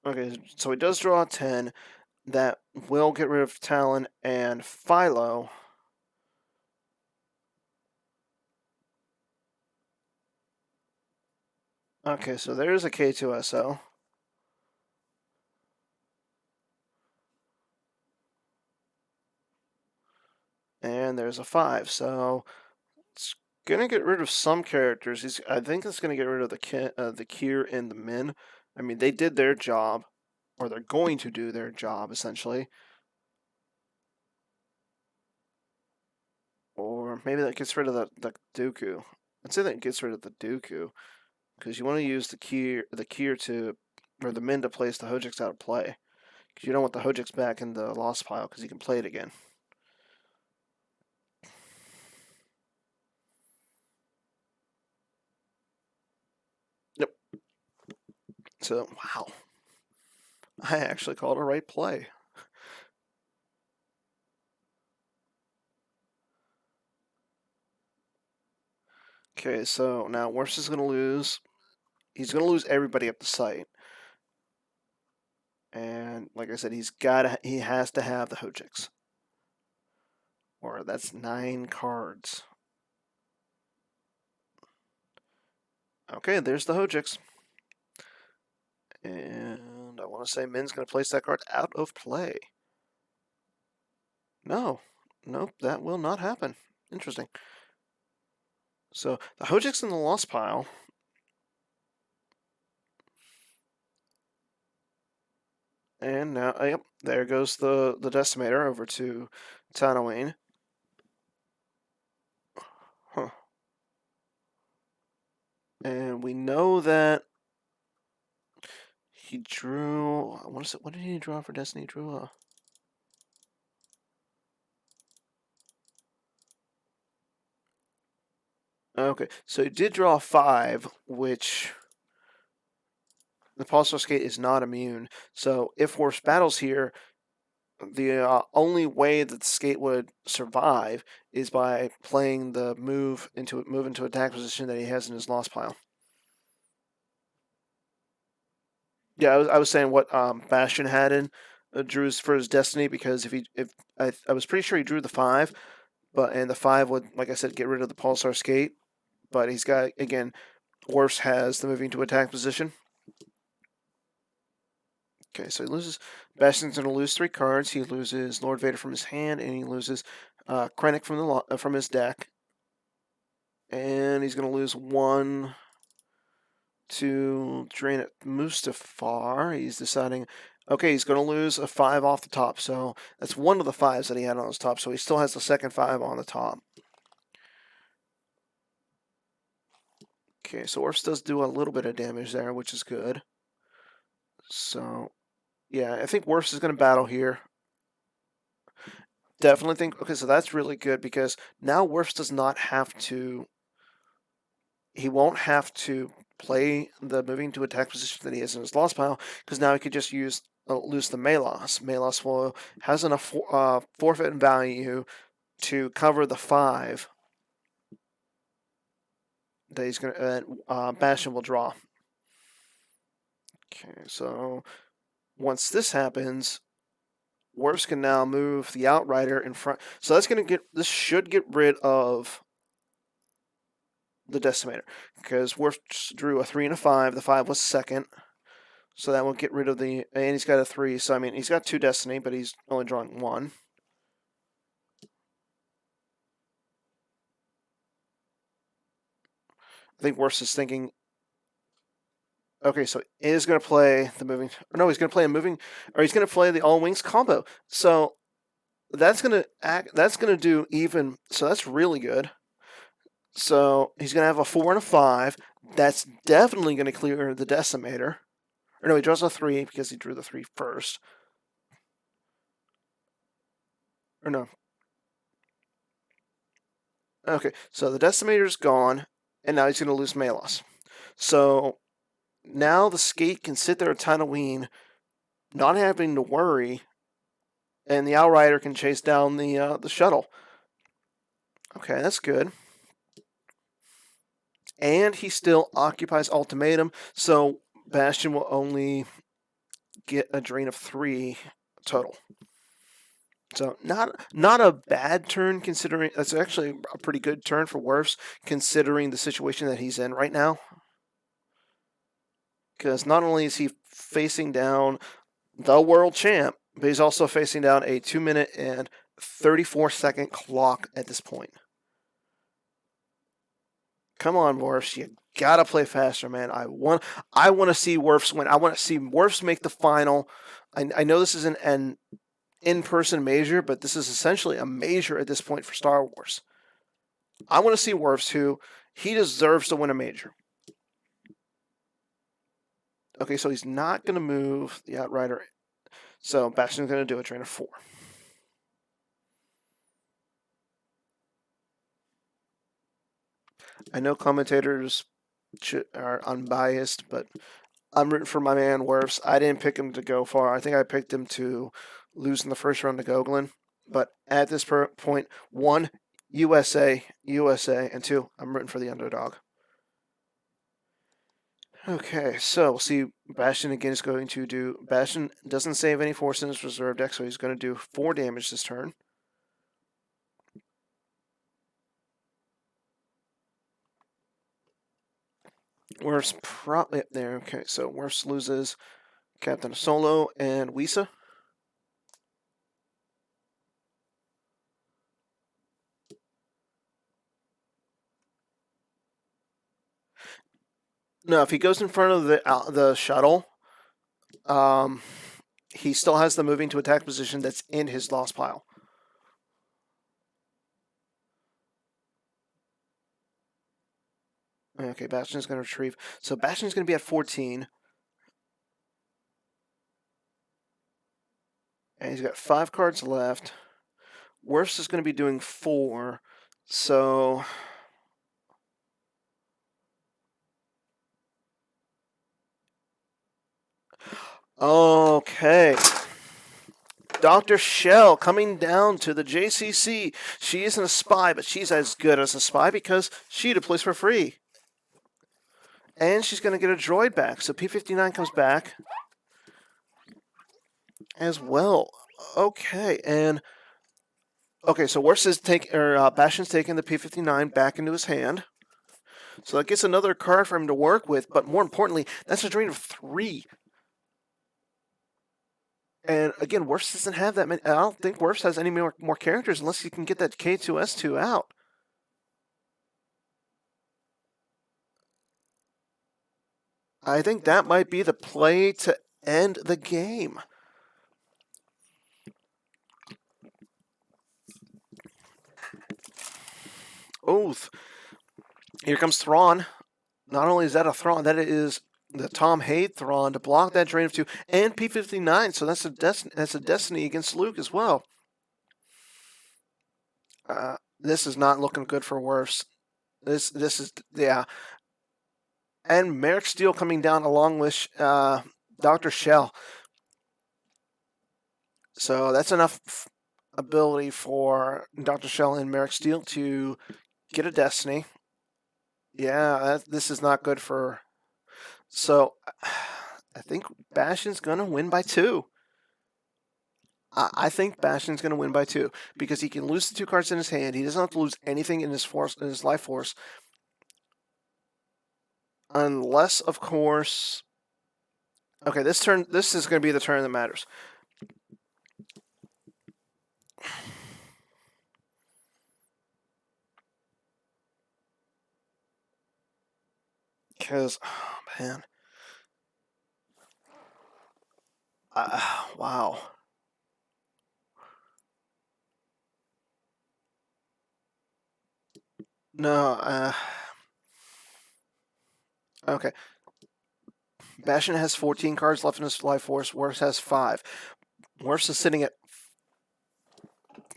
Okay, so he does draw a 10. That will get rid of Talon and Philo. Okay, so there's a K2SO. And there's a 5. So it's going to get rid of some characters. I think it's going to get rid of the Kier and the Min. I mean, they did their job, or they're going to do their job, essentially. Or maybe that gets rid of the Dooku. I'd say that gets rid of the Dooku, because you want to use the Kier to, or the Min to place the Hojix out of play. Because you don't want the Hojix back in the lost pile, because you can play it again. Yep. So, wow. I actually called a right play. Okay, so now Wirfs is going to lose. He's going to lose everybody at the site. And like I said, he has to have the Hojix. Or that's 9 cards. Okay, there's the Hojix. And I want to say Min's going to place that card out of play. No. Nope, that will not happen. Interesting. So the Hojix in the lost pile. And now, yep, there goes the Decimator over to Tatooine. Huh. And we know that he drew. What did he draw for Destiny? He drew a. Okay, so he did draw 5, which the Pulsar Skate is not immune. So if Wirfs battles here, the only way that the Skate would survive is by playing the move into attack position that he has in his lost pile. Yeah, I was saying what Bastion had in drew for his Destiny, because I was pretty sure he drew the 5, and the 5 would, like I said, get rid of the Pulsar Skate. but he's got, again, Wirfs has the moving to attack position. Okay, so he loses. Bastion's going to lose 3 cards. He loses Lord Vader from his hand, and he loses Krennic from his deck. And he's going to lose 1 to drain it. Mustafar. He's deciding, okay, he's going to lose a 5 off the top. So that's 1 of the 5s that he had on his top. So he still has the second 5 on the top. Okay, so Wirfs does do a little bit of damage there, which is good. So, yeah, I think Wirfs is going to battle here. Definitely think, okay, so that's really good because now Wirfs does not have to, he won't have to play the moving to attack position that he has in his loss pile because now he could just lose the Malos. Malos has enough forfeit value to cover the 5 that he's going to, Bastion will draw. Okay, so once this happens, Wirfs can now move the Outrider in front. So this should get rid of the Decimator because Wirfs drew a 3 and a 5. The 5 was second, so that won't get rid of and he's got a 3. So I mean, he's got 2 Destiny, but he's only drawing 1. I think Wirfs is thinking, okay, so he is going to play the moving. No, he's going to play a moving, or he's going to play the all wings combo. So that's going to do even. So that's really good. So he's going to have a 4 and a 5. That's definitely going to clear the Decimator. Or no, he draws a 3 because he drew the 3 first. Or no. Okay, so the Decimator's gone, and now he's going to lose Malos. So now the Skate can sit there at Tatooine, not having to worry, and the Outrider can chase down the shuttle. Okay, that's good. And he still occupies Ultimatum, so Bastion will only get a drain of 3 total. So not a bad turn considering that's actually a pretty good turn for Wirfs considering the situation that he's in right now. Because not only is he facing down the world champ, but he's also facing down a 2-minute and 34-second clock at this point. Come on, Wirfs, you gotta play faster, man. I want to see Wirfs win. I want to see Wirfs make the final. I know this isn't an in-person major, but this is essentially a major at this point for Star Wars. I want to see Wirfs, who he deserves to win a major. Okay, so he's not going to move the Outrider. So Bastion's going to do a drain of 4. I know commentators are unbiased, but I'm rooting for my man Wirfs. I didn't pick him to go far. I think I picked him to lose in the first round to Gogolin. But at this point, 1, USA, and 2, I'm rooting for the underdog. Okay, so we'll see. Bastion again is going to do. Bastion doesn't save any force in his reserve deck, so he's going to do 4 damage this turn. Wirfs probably up there. Okay, so Wirfs loses Captain Solo and Wisa. No, if he goes in front of the shuttle, he still has the moving to attack position that's in his loss pile. Okay, Bastion's going to retrieve. So Bastion's going to be at 14. And he's got 5 cards left. Wirfs is going to be doing 4. So okay. Dr. Shell coming down to the JCC. She isn't a spy, but she's as good as a spy because she deploys for free. And she's going to get a droid back. So P-59 comes back as well. Okay, and okay, so Wirfs is Bastion's taking the P-59 back into his hand. So that gets another card for him to work with, but more importantly, that's a drain of 3. And again, Wirfs doesn't have that many. I don't think Wirfs has any more characters unless he can get that K2S2 out. I think that might be the play to end the game. Oath. Here comes Thrawn. Not only is that a Thrawn, that is the Tom Haid Thrawn to block that drain of 2 and P59. So that's a destiny against Luke as well. This is not looking good for Wirfs. This is, yeah. And Merrick Steele coming down along with Dr. Shell. So that's enough ability for Dr. Shell and Merrick Steele to get a destiny. Yeah, this is not good for. So I think Bastion's going to win by 2. I think Bastion's going to win by 2 because he can lose the 2 cards in his hand. He doesn't have to lose anything in his life force, unless, of course. Okay, this is going to be the turn that matters. Because, oh man, wow. No, okay. Bastion has 14 cards left in his life force. Wirfs has 5. Wirfs is sitting at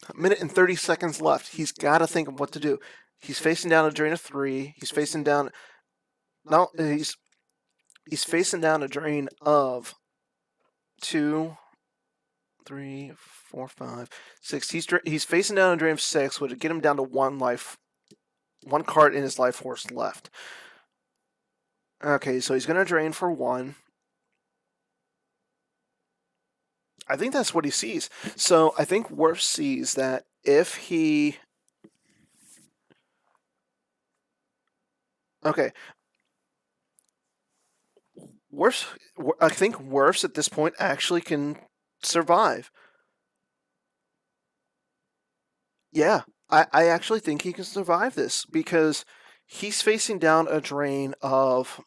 a minute and 30 seconds left. He's got to think of what to do. He's facing down a drain of 3. He's facing down. No, he's facing down a drain of 2, 3, 4, 5, 6. He's facing down a drain of 6, which would get him down to 1 card in his life force left. Okay, so he's going to drain for 1. I think that's what he sees. So I think Wirfs sees that if he. Okay. I think Wirfs at this point actually can survive. Yeah, I actually think he can survive this because he's facing down a drain of.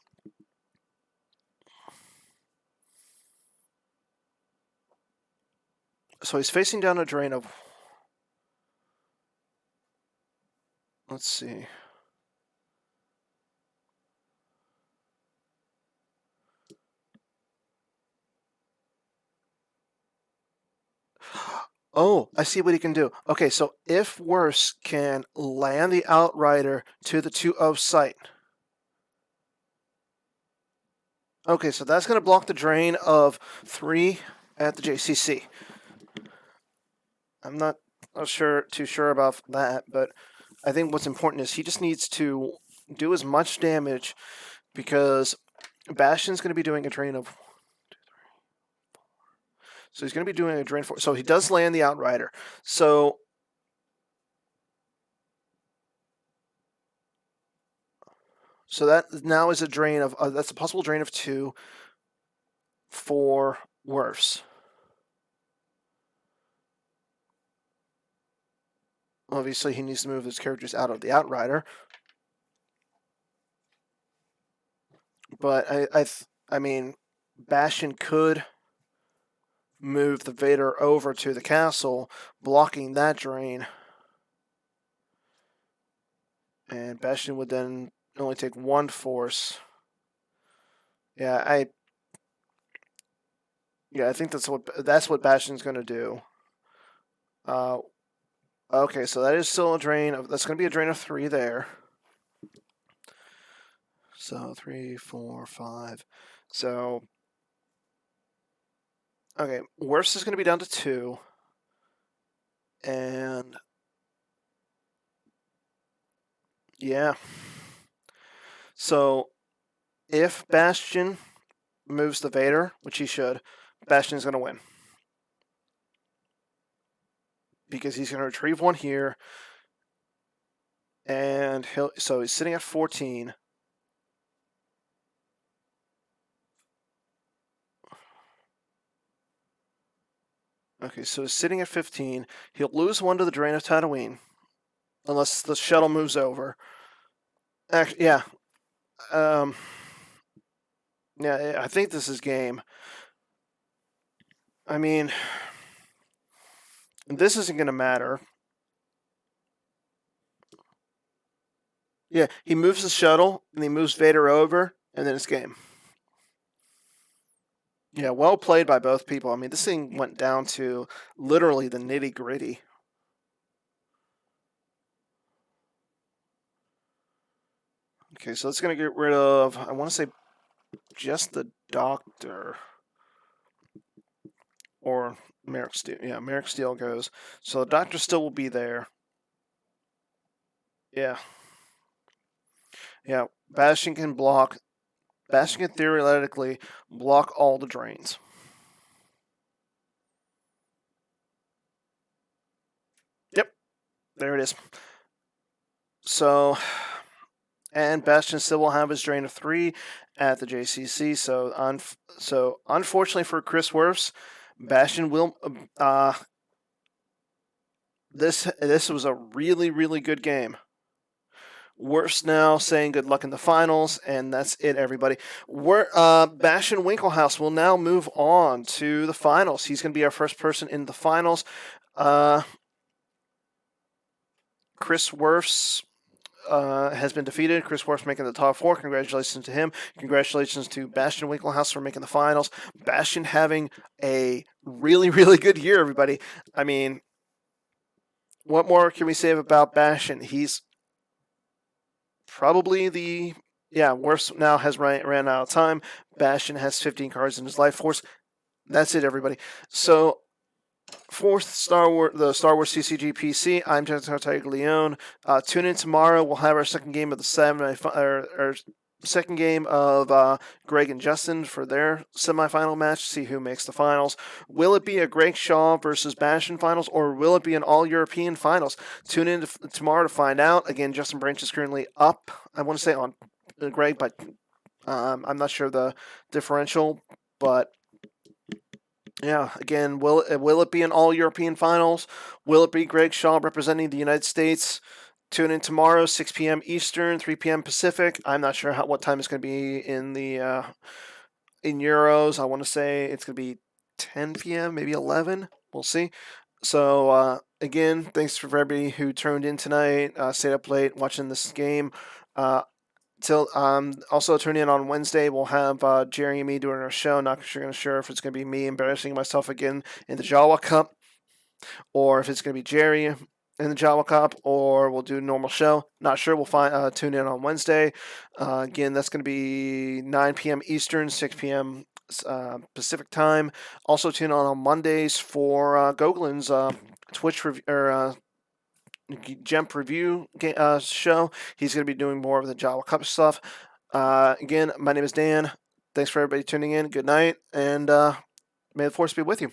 So he's facing down a drain of. Let's see. Oh, I see what he can do. Okay, so if Wirfs can land the Outrider to the 2-0 site. Okay, so that's going to block the drain of 3 at the JCC. I'm not too sure about that, but I think what's important is he just needs to do as much damage because Bastion's going to be doing a drain of. So he's going to be doing a drain 4. So he does land the Outrider. So that now is a drain of. That's a possible drain of 2 for Wirfs. Obviously, he needs to move his characters out of the Outrider. But I mean, Bastion could move the Vader over to the castle, blocking that drain. And Bastion would then only take 1 force. Yeah, I think that's what Bastion's going to do. Okay, so that is still a drain of. That's going to be a drain of 3 there. So 3, 4, 5. So okay, Wirfs is going to be down to 2, and yeah. So if Bastion moves the Vader, which he should, Bastion's going to win. Because he's going to retrieve 1 here. And so he's sitting at 14. Okay, so he's sitting at 15. He'll lose one to the Drain of Tatooine, unless the shuttle moves over. Actually, yeah. Um, yeah, I think this is game. I mean, this isn't going to matter. Yeah, he moves the shuttle, and he moves Vader over, and then it's game. Yeah, well played by both people. I mean, this thing went down to literally the nitty gritty. Okay, so it's going to get rid of, I want to say, just the Doctor. Or Merrick Steele. Yeah, Merrick Steele goes. So the Doctor still will be there. Yeah. Yeah, Bastion can block. Bastion can theoretically block all the drains. Yep, there it is. So, and Bastion still will have his drain of 3 at the JCC. So unfortunately for Chris Wirfs, Bastion will. This was a really good game. Wirfs now saying good luck in the finals, and that's it, everybody. Bastion Winklehouse will now move on to the finals. He's going to be our first person in the finals. Chris Wirfs has been defeated. Chris Wirfs making the top 4. Congratulations to him. Congratulations to Bastion Winklehouse for making the finals. Bastion having a really good year, everybody. I mean, what more can we say about Bastion? He's probably Wirfs now has ran out of time. Bastion has 15 cards in his life force. That's it, everybody. So, fourth the Star Wars CCG PC. I'm Tiger Leone. Tune in tomorrow. We'll have our second game of the second game of Greg and Justin for their semifinal match. See who makes the finals. Will it be a Greg Shaw versus Bastion finals, or will it be an all-European finals? Tune in tomorrow to find out. Again, Justin Branch is currently up, I want to say, on Greg, but I'm not sure the differential. But yeah, again, will it be an all-European finals? Will it be Greg Shaw representing the United States? Tune in tomorrow, 6 p.m. Eastern, 3 p.m. Pacific. I'm not sure what time it's going to be in the in euros. I want to say it's going to be 10 p.m., maybe 11. We'll see. So again, thanks for everybody who tuned in tonight, stayed up late watching this game. Also tune in on Wednesday. We'll have Jerry and me doing our show. Not sure if it's going to be me embarrassing myself again in the Jawa Cup, or if it's going to be Jerry in the Jawa Cup, or we'll do a normal show. Not sure. We'll tune in on Wednesday. Again, that's going to be 9 p.m. Eastern, 6 p.m. Pacific time. Also tune in on Mondays for Goglin's Twitch review or Jump review show. He's going to be doing more of the Jawa Cup stuff. Again, my name is Dan. Thanks for everybody tuning in. Good night, and may the force be with you.